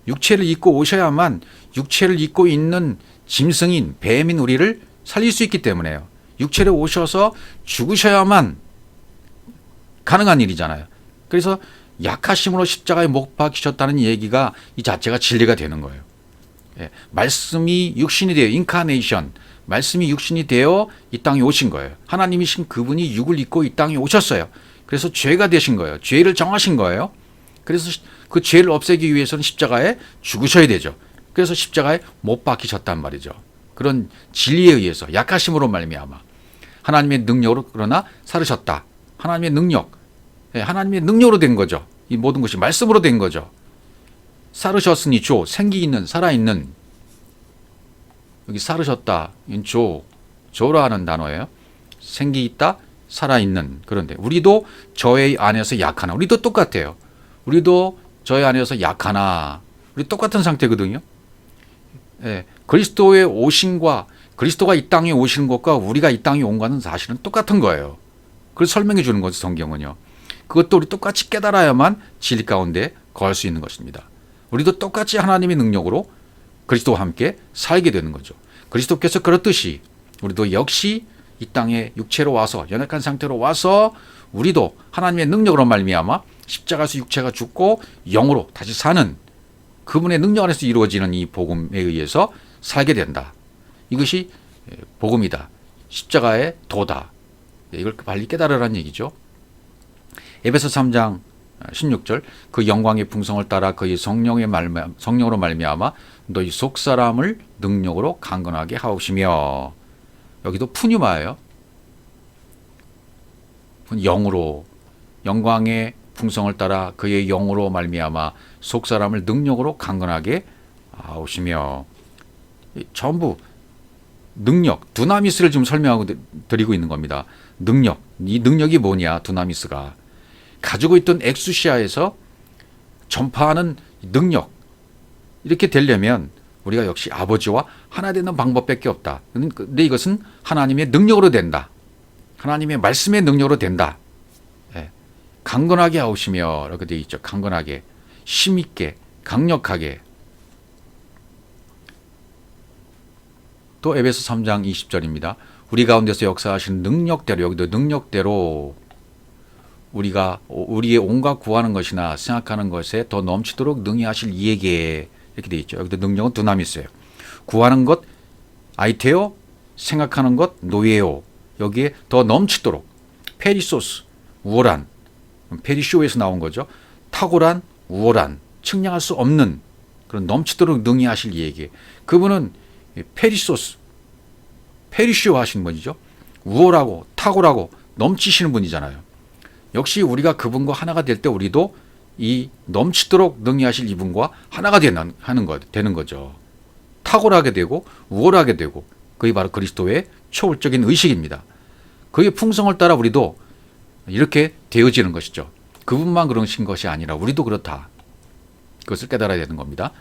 육체를 입고 오셔야만 육체를 입고 있는 짐승인 뱀인 우리를 살릴 수 있기 때문에요. 육체를 오셔서 죽으셔야만 가능한 일이잖아요. 그래서 약하심으로 십자가에 못 박히셨다는 얘기가 이 자체가 진리가 되는 거예요. 말씀이 육신이 되어 인카네이션, 말씀이 육신이 되어 이 땅에 오신 거예요. 하나님이신 그분이 육을 입고 이 땅에 오셨어요. 그래서 죄가 되신 거예요. 죄를 정하신 거예요. 그래서 그 죄를 없애기 위해서는 십자가에 죽으셔야 되죠. 그래서 십자가에 못 박히셨단 말이죠. 그런 진리에 의해서 약하심으로 말미암아 하나님의 능력으로 그러나 살으셨다. 하나님의 능력, 하나님의 능력으로 된 거죠. 이 모든 것이 말씀으로 된 거죠. 살으셨으니 생기 있는, 살아있는, 여기 살으셨다, 조라 하는 단어예요. 생기 있다, 살아있는. 그런데 우리도 저의 안에서 약하나, 우리도 똑같아요. 우리도 저의 안에서 약하나, 우리 똑같은 상태거든요. 그리스도의 오심과 그리스도가 이 땅에 오시는 것과 우리가 이 땅에 온 것은 사실은 똑같은 거예요. 그걸 설명해 주는 거죠, 성경은요. 그것도 우리 똑같이 깨달아야만 진리 가운데 거할 수 있는 것입니다. 우리도 똑같이 하나님의 능력으로 그리스도와 함께 살게 되는 거죠. 그리스도께서 그렇듯이 우리도 역시 이 땅에 육체로 와서, 연약한 상태로 와서 우리도 하나님의 능력으로 말미암아 십자가에서 육체가 죽고 영으로 다시 사는 그분의 능력 안에서 이루어지는 이 복음에 의해서 살게 된다. 이것이 복음이다. 십자가의 도다. 이걸 빨리 깨달으라는 얘기죠. 에베소 3장 16절 그 영광의 풍성을 따라 그의 성령으로 말미암아 너희 속 사람을 능력으로 강건하게 하옵시며. 여기도 푸뉴마예요. 영으로, 영광의 풍성을 따라 그의 영으로 말미암아 속 사람을 능력으로 강건하게 하옵시며. 전부 능력, 두나미스를 지금 설명하고 드리고 있는 겁니다. 능력, 이 능력이 뭐냐? 두나미스가 가지고 있던 엑수시아에서 전파하는 능력, 이렇게 되려면 우리가 역시 아버지와 하나 되는 방법밖에 없다. 근데 이것은 하나님의 능력으로 된다. 하나님의 말씀의 능력으로 된다. 예. 강건하게 하옵시며 이렇게 되어 있죠. 강건하게, 힘있게, 강력하게. 또 에베소 3장 20절입니다. 우리 가운데서 역사하신 능력대로, 여기도 능력대로 우리가 우리의 온갖 구하는 것이나 생각하는 것에 더 넘치도록 능히 하실 이에게, 이렇게 되어 있죠. 여기도 능력은 두나미스예요. 구하는 것 아이테오, 생각하는 것 노예오. 여기에 더 넘치도록 페리소스, 우월한, 페리쇼에서 나온 거죠. 탁월한, 우월한, 측량할 수 없는 그런 넘치도록 능히 하실 이에게. 그분은 페리소스, 페리쇼 하신 분이죠. 우월하고 탁월하고 넘치시는 분이잖아요. 역시 우리가 그분과 하나가 될 때 우리도 이 넘치도록 능히 하실 이분과 하나가 되는 거죠. 탁월하게 되고 우월하게 되고, 그게 바로 그리스도의 초월적인 의식입니다. 그의 풍성을 따라 우리도 이렇게 되어지는 것이죠. 그분만 그러신 것이 아니라 우리도 그렇다. 그것을 깨달아야 되는 겁니다.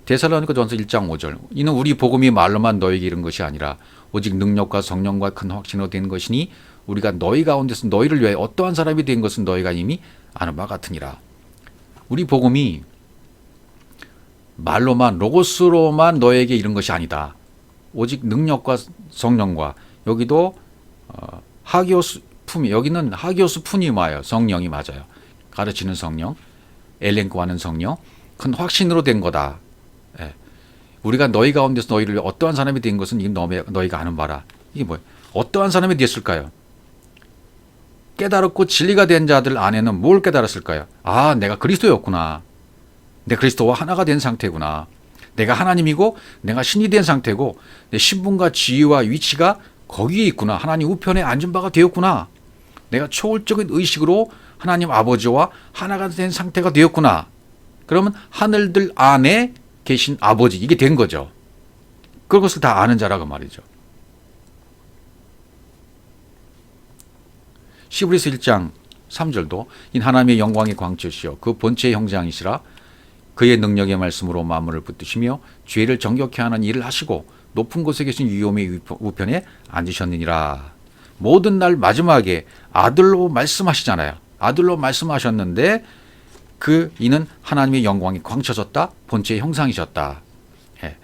데살로니가전서 1장 5절 이는 우리 복음이 말로만 너에게 이른 것이 아니라 오직 능력과 성령과 큰 확신으로 된 것이니 우리가 너희 가운데서 너희를 위하여 어떠한 사람이 된 것은 너희가 이미 아는 바 같으니라. 우리 복음이 말로만 로고스로만 너에게 이른 것이 아니다. 오직 능력과 성령과, 여기도 하기오스 푸미, 여기는 하기오스 푸니마예요. 성령이 맞아요. 가르치는 성령, 엘렌코하는 성령, 큰 확신으로 된 거다. 예. 우리가 너희 가운데서 너희를 어떠한 사람이 된 것은 너희가 아는 바라. 이게 뭐예요? 어떠한 사람이 됐을까요? 깨달았고 진리가 된 자들 안에는 뭘 깨달았을까요? 아, 내가 그리스도였구나. 내 그리스도와 하나가 된 상태구나. 내가 하나님이고 내가 신이 된 상태고 내 신분과 지위와 위치가 거기에 있구나. 하나님 우편에 앉은 바가 되었구나. 내가 초월적인 의식으로 하나님 아버지와 하나가 된 상태가 되었구나. 그러면 하늘들 안에 계신 아버지, 이게 된 거죠. 그것을 다 아는 자라고 말이죠. 시브리서 1장 3절도 인 하나님의 영광의 광채시여 그 본체의 형상이시라 그의 능력의 말씀으로 만물을 붙드시며 죄를 정결케 하는 일을 하시고 높은 곳에 계신 위엄의 우편에 앉으셨느니라. 모든 날 마지막에 아들로 말씀하시잖아요. 아들로 말씀하셨는데 이는 하나님의 영광이 광채졌다. 본체의 형상이셨다. 예.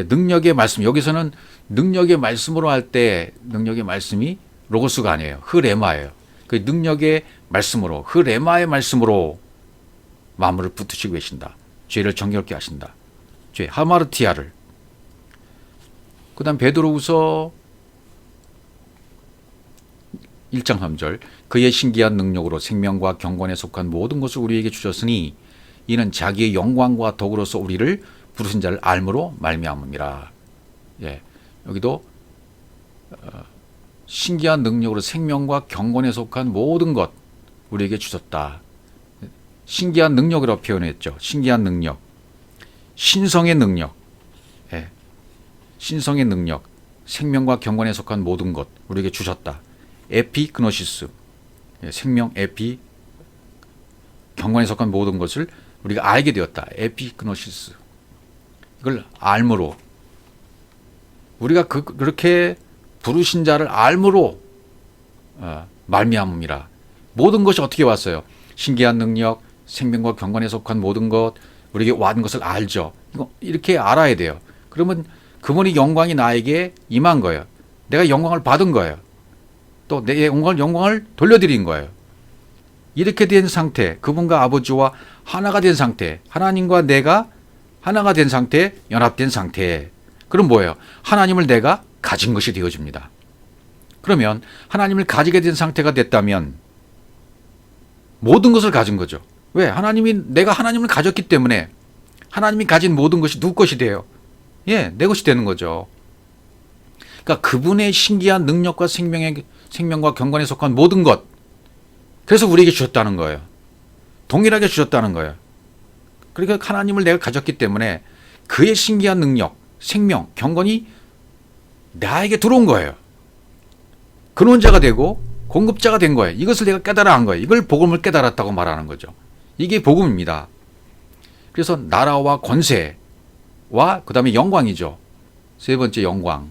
능력의 말씀, 여기서는 능력의 말씀으로 할 때 능력의 말씀이 로고스가 아니에요. 흐레마예요. 그 능력의 말씀으로, 흐레마의 말씀으로 만물을 붙으시고 계신다. 죄를 정결케 하신다. 죄, 하마르티아를. 그 다음 베드로후서 1장 3절 그의 신기한 능력으로 생명과 경건에 속한 모든 것을 우리에게 주셨으니 이는 자기의 영광과 덕으로서 우리를 부르신 자를 알므로 말미암음이라. 예, 여기도 신기한 능력으로 생명과 경건에 속한 모든 것 우리에게 주셨다. 신기한 능력이라고 표현했죠. 신기한 능력, 신성의 능력, 예, 신성의 능력, 생명과 경건에 속한 모든 것 우리에게 주셨다. 에피그노시스, 예, 생명, 에피, 경건에 속한 모든 것을 우리가 알게 되었다. 에피그노시스, 이걸 알므로, 우리가 그렇게 부르신 자를 알므로 말미암음이라. 모든 것이 어떻게 왔어요? 신기한 능력, 생명과 경건에 속한 모든 것 우리에게 왔는 것을 알죠. 이렇게 알아야 돼요. 그러면 그분의 영광이 나에게 임한 거예요. 내가 영광을 받은 거예요. 또 내 영광을 돌려드린 거예요. 이렇게 된 상태, 그분과 아버지와 하나가 된 상태, 하나님과 내가 하나가 된 상태, 연합된 상태. 그럼 뭐예요? 하나님을 내가 가진 것이 되어집니다. 그러면 하나님을 가지게 된 상태가 됐다면 모든 것을 가진 거죠. 왜? 내가 하나님을 가졌기 때문에 하나님이 가진 모든 것이 누구 것이 돼요? 예, 내 것이 되는 거죠. 그러니까 그분의 신기한 능력과 생명과 경건에 속한 모든 것. 그래서 우리에게 주셨다는 거예요. 동일하게 주셨다는 거예요. 그러니까 하나님을 내가 가졌기 때문에 그의 신기한 능력, 생명, 경건이 나에게 들어온 거예요. 근원자가 되고 공급자가 된 거예요. 이것을 내가 깨달아 한 거예요. 이걸 복음을 깨달았다고 말하는 거죠. 이게 복음입니다. 그래서 나라와 권세와 그 다음에 영광이죠. 세 번째 영광.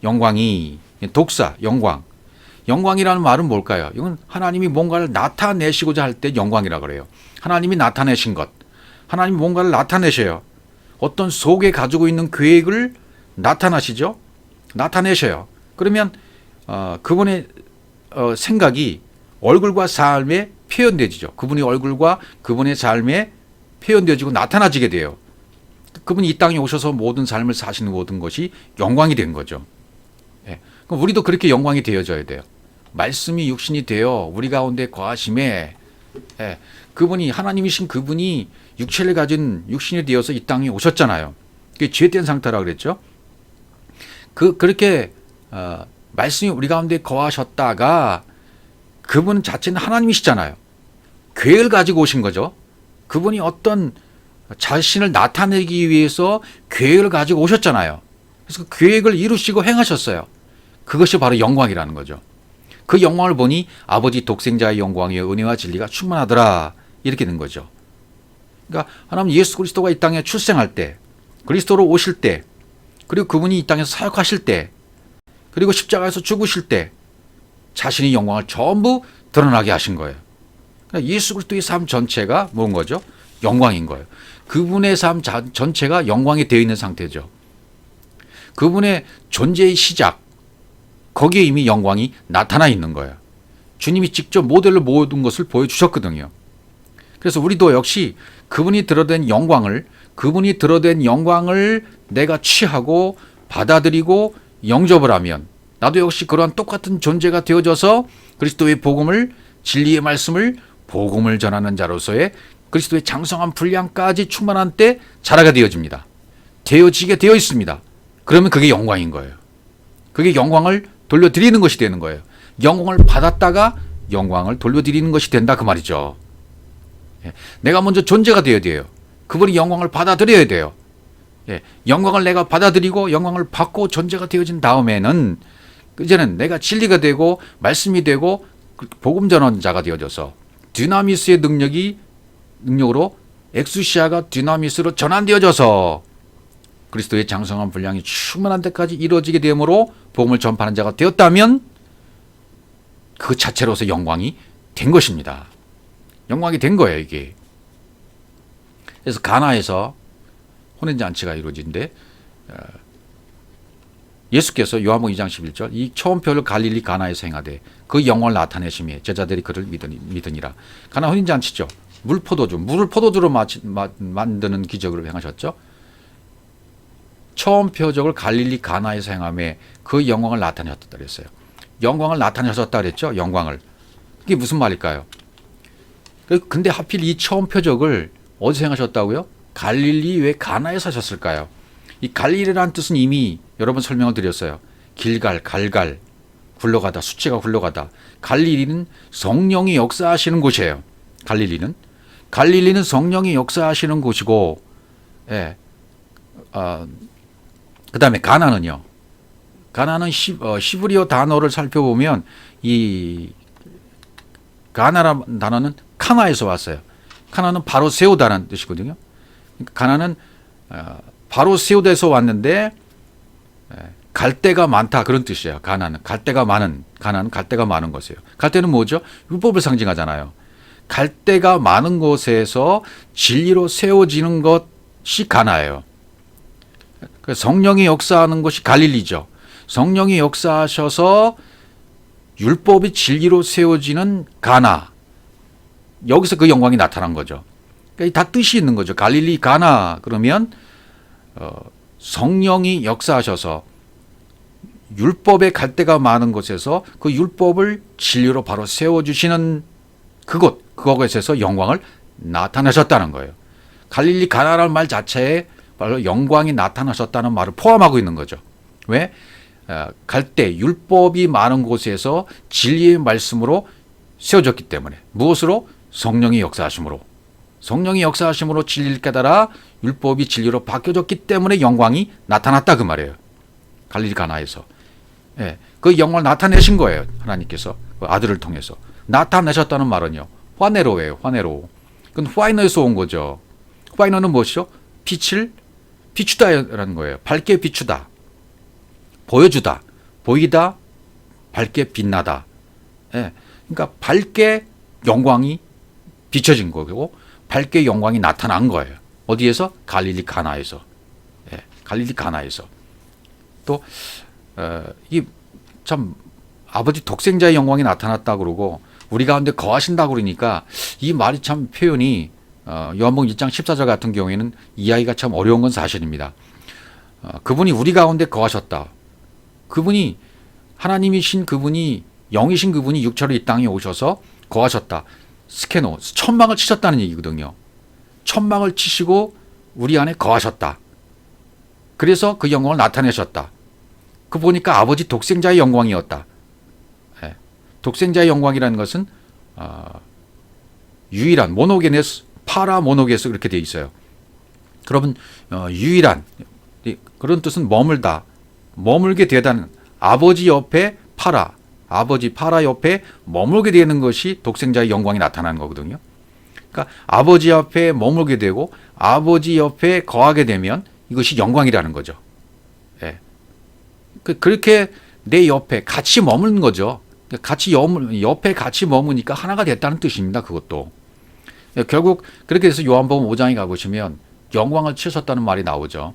영광이 독사, 영광. 영광이라는 말은 뭘까요? 이건 하나님이 뭔가를 나타내시고자 할 때 영광이라고 그래요. 하나님이 나타내신 것. 하나님이 뭔가를 나타내셔요. 어떤 속에 가지고 있는 계획을 나타나시죠. 나타내셔요. 그러면 그분의 생각이 얼굴과 삶에 표현되지죠. 그분의 얼굴과 그분의 삶에 표현되어지고 나타나지게 돼요. 그분이 이 땅에 오셔서 모든 삶을 사시는 모든 것이 영광이 된 거죠. 예. 그럼 우리도 그렇게 영광이 되어져야 돼요. 말씀이 육신이 되어 우리 가운데 거하심에 예. 그분이 하나님이신 그분이 육체를 가진 육신이 되어서 이 땅에 오셨잖아요. 그게 죄된 상태라 그랬죠. 그렇게 말씀이 우리 가운데 거하셨다가 그분 자체는 하나님이시잖아요. 계획을 가지고 오신 거죠. 그분이 어떤 자신을 나타내기 위해서 계획을 가지고 오셨잖아요. 그래서 그 계획을 이루시고 행하셨어요. 그것이 바로 영광이라는 거죠. 그 영광을 보니 아버지 독생자의 영광이여 은혜와 진리가 충만하더라. 이렇게 된 거죠. 그러니까 하나님 예수 그리스도가 이 땅에 출생할 때, 그리스도로 오실 때, 그리고 그분이 이 땅에서 사역하실 때, 그리고 십자가에서 죽으실 때 자신의 영광을 전부 드러나게 하신 거예요. 그러니까 예수 그리스도의 삶 전체가 뭔 거죠? 영광인 거예요. 그분의 삶 전체가 영광이 되어 있는 상태죠. 그분의 존재의 시작, 거기에 이미 영광이 나타나 있는 거예요. 주님이 직접 모델로 모든 것을 보여주셨거든요. 그래서 우리도 역시 그분이 드러낸 영광을 내가 취하고 받아들이고 영접을 하면 나도 역시 그러한 똑같은 존재가 되어져서 그리스도의 복음을, 진리의 말씀을, 복음을 전하는 자로서의 그리스도의 장성한 분량까지 충만한 때 자라가 되어집니다. 되어지게 되어 있습니다. 그러면 그게 영광인 거예요. 그게 영광을 돌려드리는 것이 되는 거예요. 영광을 받았다가 영광을 돌려드리는 것이 된다 그 말이죠. 내가 먼저 존재가 되어야 돼요. 그분이 영광을 받아들여야 돼요. 영광을 내가 받아들이고 영광을 받고 존재가 되어진 다음에는 이제는 내가 진리가 되고 말씀이 되고 복음 전환자가 되어져서 디나미스의 능력으로 엑수시아가 디나미스로 전환되어져서 그리스도의 장성한 분량이 충만한 데까지 이루어지게 되므로 복음을 전파하는 자가 되었다면 그 자체로서 영광이 된 것입니다. 영광이 된 거예요, 이게. 그래서 가나에서 혼인잔치가 이루어진데 예수께서 요한복음 2장 11절 이 초음표를 갈릴리 가나에서 행하되 그 영광을 나타내심에 제자들이 그를 믿으니라. 가나 혼인잔치죠. 물을 포도주로 만드는 기적을 행하셨죠. 초음표적을 갈릴리 가나에서 행함에 그 영광을 나타내셨다 그랬어요. 영광을 나타내셨다 그랬죠. 영광을. 그게 무슨 말일까요? 근데 하필 이 초음표적을 어디서 행하셨다고요? 갈릴리 왜 가나에서 하셨을까요? 이 갈릴리라는 뜻은 이미 여러 번 설명을 드렸어요. 갈갈, 굴러가다, 수치가 굴러가다. 갈릴리는 성령이 역사하시는 곳이에요. 갈릴리는 성령이 역사하시는 곳이고, 그 다음에 가나는요. 가나는 시브리어 단어를 살펴보면 이 가나라는 단어는 카나에서 왔어요. 카나는 바로 세우다라는 뜻이거든요. 가나는 바로 세우다에서 왔는데 갈대가 많다 그런 뜻이에요. 가나는 갈대가 많은 것이에요. 갈대는 뭐죠? 율법을 상징하잖아요. 갈대가 많은 곳에서 진리로 세워지는 것이 가나예요. 성령이 역사하는 것이 갈릴리죠. 성령이 역사하셔서 율법이 진리로 세워지는 가나. 여기서 그 영광이 나타난 거죠. 그러니까 다 뜻이 있는 거죠. 갈릴리 가나 그러면 성령이 역사하셔서 율법의 갈대가 많은 곳에서 그 율법을 진리로 바로 세워주시는 그곳에서 영광을 나타내셨다는 거예요. 갈릴리 가나라는 말 자체에 바로 영광이 나타나셨다는 말을 포함하고 있는 거죠. 왜? 갈 때 율법이 많은 곳에서 진리의 말씀으로 세워졌기 때문에. 무엇으로? 성령의 역사하심으로. 성령의 역사하심으로 진리를 깨달아 율법이 진리로 바뀌어졌기 때문에 영광이 나타났다 그 말이에요. 갈릴리 가나에서. 예, 그 영광을 나타내신 거예요. 하나님께서 그 아들을 통해서. 나타내셨다는 말은요. 화네로예요. 화네로. 그건 화이너에서 온 거죠. 화이너는 무엇이죠? 빛을 비추다라는 거예요. 밝게 비추다. 보여주다. 보이다. 밝게 빛나다. 예, 그러니까 밝게 영광이 비춰진 거고 밝게 영광이 나타난 거예요. 어디에서? 갈릴리 가나에서. 예, 갈릴리 가나에서. 또 이 참 아버지 독생자의 영광이 나타났다 그러고 우리 가운데 거하신다 그러니까 이 말이 참 표현이 요한복음 1장 14절 같은 경우에는 이해하기가 참 어려운 건 사실입니다. 그분이 우리 가운데 거하셨다. 그분이 하나님이신 그분이 영이신 그분이 육체로 이 땅에 오셔서 거하셨다. 스케노, 천막을 치셨다는 얘기거든요. 천막을 치시고 우리 안에 거하셨다. 그래서 그 영광을 나타내셨다. 그 보니까 아버지 독생자의 영광이었다. 예. 독생자의 영광이라는 것은 유일한 모노게네스, 파라 모노게스 그렇게 되어 있어요. 그러면 유일한 그런 뜻은 머물다, 머물게 되다는 아버지 옆에 파라, 아버지 파라 옆에 머물게 되는 것이 독생자의 영광이 나타나는 거거든요. 그러니까 아버지 옆에 머물게 되고 아버지 옆에 거하게 되면 이것이 영광이라는 거죠. 예. 그렇게 내 옆에 같이 머무는 거죠. 같이 옆에 같이 머무니까 하나가 됐다는 뜻입니다. 그것도. 결국 그렇게 해서 요한복음 5장에 가보시면 영광을 치셨다는 말이 나오죠.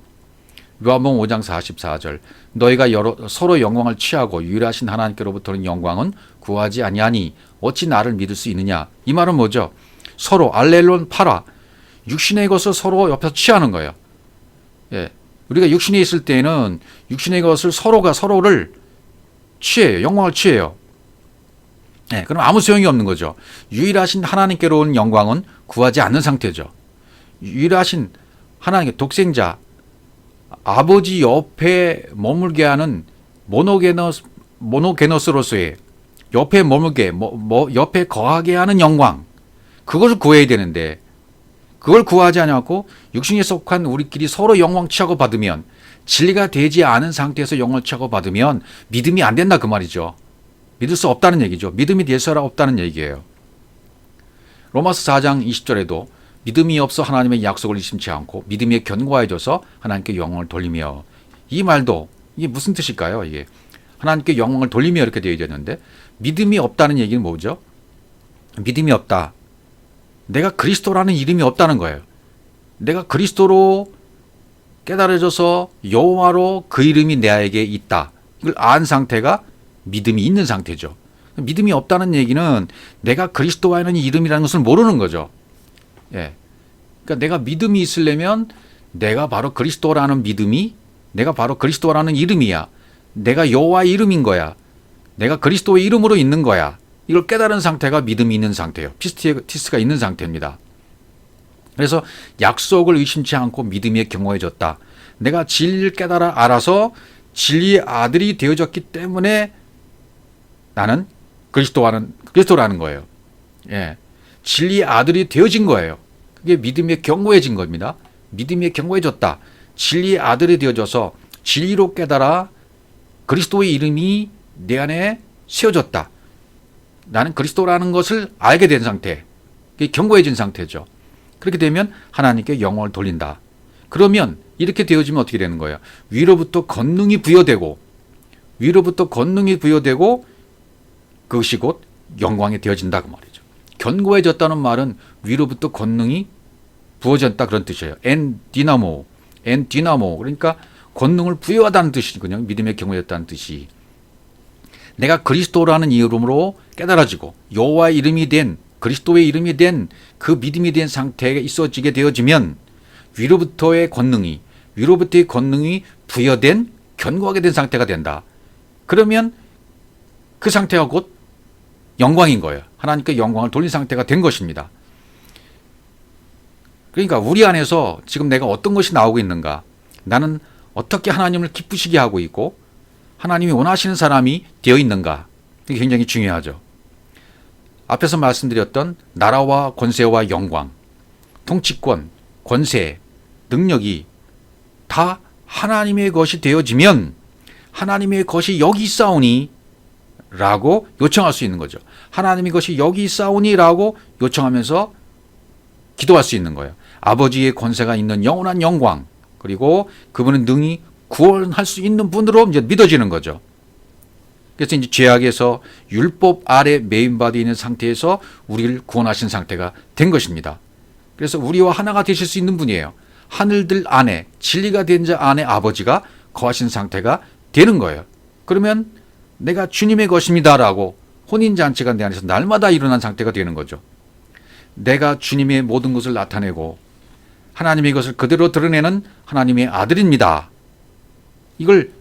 요한복음 5장 44절 너희가 서로 영광을 취하고 유일하신 하나님께로부터는 영광은 구하지 아니하니 어찌 나를 믿을 수 있느냐. 이 말은 뭐죠? 서로 알렐론 파라 육신의 것을 서로 옆에서 취하는 거예요. 예. 우리가 육신에 있을 때는 육신의 것을 서로가 서로를 취해요. 영광을 취해요. 네, 그럼 아무 소용이 없는 거죠. 유일하신 하나님께로 온 영광은 구하지 않는 상태죠. 유일하신 하나님의 독생자 아버지 옆에 머물게 하는 모노게너스로서의 옆에 머물게 옆에 거하게 하는 영광 그것을 구해야 되는데 그걸 구하지 않고 육신에 속한 우리끼리 서로 영광 취하고 받으면 진리가 되지 않은 상태에서 영광을 취하고 받으면 믿음이 안 된다 그 말이죠. 믿을 수 없다는 얘기죠. 믿음이 될 수 없다는 얘기예요. 로마서 4장 20절에도 믿음이 없어 하나님의 약속을 의심치 않고 믿음이 견고해져서 하나님께 영광을 돌리며 이 말도 이게 무슨 뜻일까요? 이게 하나님께 영광을 돌리며 이렇게 되어 있는데 믿음이 없다는 얘기는 뭐죠? 믿음이 없다. 내가 그리스도라는 이름이 없다는 거예요. 내가 그리스도로 깨달아져서 여호와로 그 이름이 내게 있다. 이걸 안 상태가 믿음이 있는 상태죠. 믿음이 없다는 얘기는 내가 그리스도와는 이름이라는 것을 모르는 거죠. 예. 그러니까 내가 믿음이 있으려면 내가 바로 그리스도라는 믿음이 내가 바로 그리스도라는 이름이야. 내가 여호와의 이름인 거야. 내가 그리스도의 이름으로 있는 거야. 이걸 깨달은 상태가 믿음이 있는 상태예요. 피스티스가 있는 상태입니다. 그래서 약속을 의심치 않고 믿음에 경고해졌다. 내가 진리를 깨달아 알아서 진리의 아들이 되어졌기 때문에 나는 그리스도라는 거예요. 예. 진리의 아들이 되어진 거예요. 그게 믿음에 경고해진 겁니다. 믿음에 경고해졌다. 진리의 아들이 되어져서 진리로 깨달아 그리스도의 이름이 내 안에 세워졌다. 나는 그리스도라는 것을 알게 된 상태, 경고해진 상태죠. 그렇게 되면 하나님께 영광을 돌린다. 그러면 이렇게 되어지면 어떻게 되는 거예요? 위로부터 권능이 부여되고 그것이 곧 영광이 되어진다 그 말이죠. 견고해졌다는 말은 위로부터 권능이 부어졌다 그런 뜻이에요. 엔 디나모 그러니까 권능을 부여하다는 뜻이거든요. 믿음의 경고했다는 뜻이. 내가 그리스도라는 이름으로 깨달아지고 여호와의 이름이 된 그리스도의 이름이 된 그 믿음이 된 상태에 있어지게 되어지면 위로부터의 권능이 부여된 견고하게 된 상태가 된다. 그러면 그 상태가 곧 영광인 거예요. 하나님께 영광을 돌린 상태가 된 것입니다. 그러니까 우리 안에서 지금 내가 어떤 것이 나오고 있는가, 나는 어떻게 하나님을 기쁘시게 하고 있고 하나님이 원하시는 사람이 되어 있는가, 이게 굉장히 중요하죠. 앞에서 말씀드렸던 나라와 권세와 영광, 통치권, 권세, 능력이 다 하나님의 것이 되어지면 하나님의 것이 여기 있사오니 라고 요청할 수 있는 거죠. 하나님의 것이 여기 있사오니 라고 요청하면서 기도할 수 있는 거예요. 아버지의 권세가 있는 영원한 영광, 그리고 그분은 능히 구원할 수 있는 분으로 이제 믿어지는 거죠. 그래서 이제 죄악에서 율법 아래 매인받아 있는 상태에서 우리를 구원하신 상태가 된 것입니다. 그래서 우리와 하나가 되실 수 있는 분이에요. 하늘들 안에 진리가 된 자 안에 아버지가 거하신 상태가 되는 거예요. 그러면 내가 주님의 것입니다라고 혼인잔치가 내 안에서 날마다 일어난 상태가 되는 거죠. 내가 주님의 모든 것을 나타내고 하나님의 것을 그대로 드러내는 하나님의 아들입니다. 이걸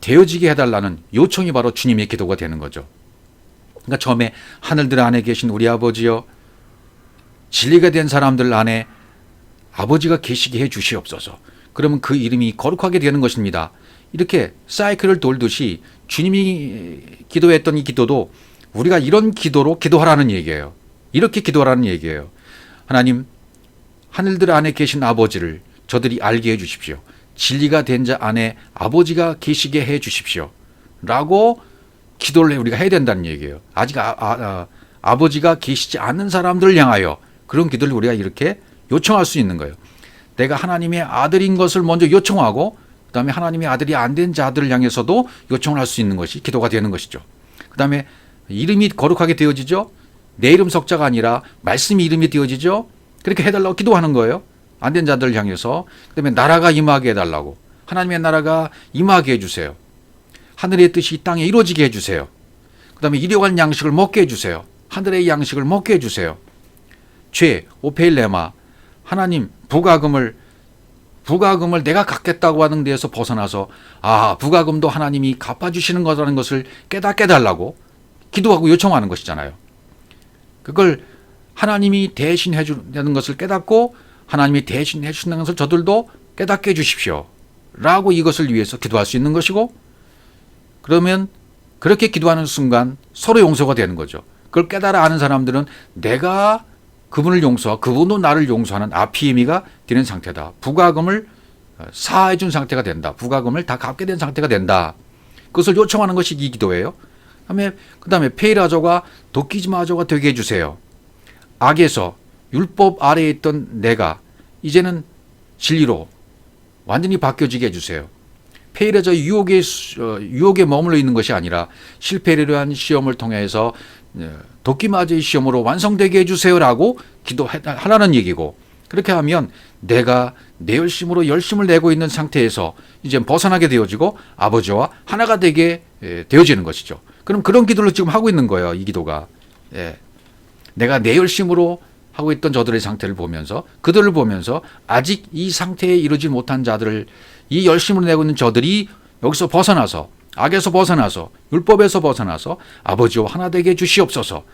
되어지게 해달라는 요청이 바로 주님의 기도가 되는 거죠. 그러니까 처음에 하늘들 안에 계신 우리 아버지여, 진리가 된 사람들 안에 아버지가 계시게 해 주시옵소서. 그러면 그 이름이 거룩하게 되는 것입니다. 이렇게 사이클을 돌듯이 주님이 기도했던 이 기도도 우리가 이런 기도로 기도하라는 얘기예요. 이렇게 기도하라는 얘기예요. 하나님, 하늘들 안에 계신 아버지를 저들이 알게 해 주십시오. 진리가 된 자 안에 아버지가 계시게 해 주십시오. 라고 기도를 우리가 해야 된다는 얘기예요. 아직 아버지가 계시지 않는 사람들을 향하여 그런 기도를 우리가 이렇게 요청할 수 있는 거예요. 내가 하나님의 아들인 것을 먼저 요청하고 그 다음에 하나님의 아들이 안 된 자들을 향해서도 요청을 할 수 있는 것이 기도가 되는 것이죠. 그 다음에 이름이 거룩하게 되어지죠. 내 이름 석자가 아니라 말씀이 이름이 되어지죠. 그렇게 해달라고 기도하는 거예요. 안 된 자들을 향해서. 그 다음에 나라가 임하게 해달라고. 하나님의 나라가 임하게 해주세요. 하늘의 뜻이 이 땅에 이루어지게 해주세요. 그 다음에 일용할 양식을 먹게 해주세요. 하늘의 양식을 먹게 해주세요. 죄, 오페일레마, 하나님 부가금을 내가 갚겠다고 하는 데에서 벗어나서 부가금도 하나님이 갚아주시는 거라는 것을 깨닫게 해달라고 기도하고 요청하는 것이잖아요. 그걸 하나님이 대신 해주는 것을 깨닫고 하나님이 대신 해주시는 것을 저들도 깨닫게 해주십시오 라고 이것을 위해서 기도할 수 있는 것이고, 그러면 그렇게 기도하는 순간 서로 용서가 되는 거죠. 그걸 깨달아 아는 사람들은 내가 그분을 용서하고 그분도 나를 용서하는 아피에미가 되는 상태다. 부가금을 사해 준 상태가 된다. 부가금을 다 갚게 된 상태가 된다. 그것을 요청하는 것이 이 기도예요. 그 다음에 페이라조가 도끼지마조가 되게 해주세요. 악에서 율법 아래에 있던 내가 이제는 진리로 완전히 바뀌어지게 해주세요. 페이라조 유혹에 머물러 있는 것이 아니라 실패를 한 시험을 통해서 도끼마저의 시험으로 완성되게 해주세요라고 기도하라는 얘기고, 그렇게 하면 내가 내 열심을 내고 있는 상태에서 이제 벗어나게 되어지고 아버지와 하나가 되게 되어지는 것이죠. 그럼 그런 기도를 지금 하고 있는 거예요. 이 기도가. 내가 내 열심으로 하고 있던 저들의 상태를 보면서, 그들을 보면서 아직 이 상태에 이르지 못한 자들을, 이 열심을 내고 있는 저들이 여기서 벗어나서, 악에서 벗어나서, 율법에서 벗어나서 아버지와 하나 되게 해주시옵소서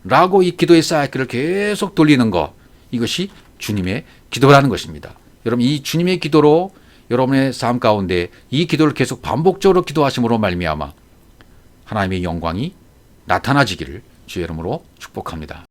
라고 이 기도의 사이클을 계속 돌리는 것, 이것이 주님의 기도라는 것입니다. 여러분, 이 주님의 기도로 여러분의 삶 가운데 이 기도를 계속 반복적으로 기도하심으로 말미암아 하나님의 영광이 나타나지기를 주의 이름으로 축복합니다.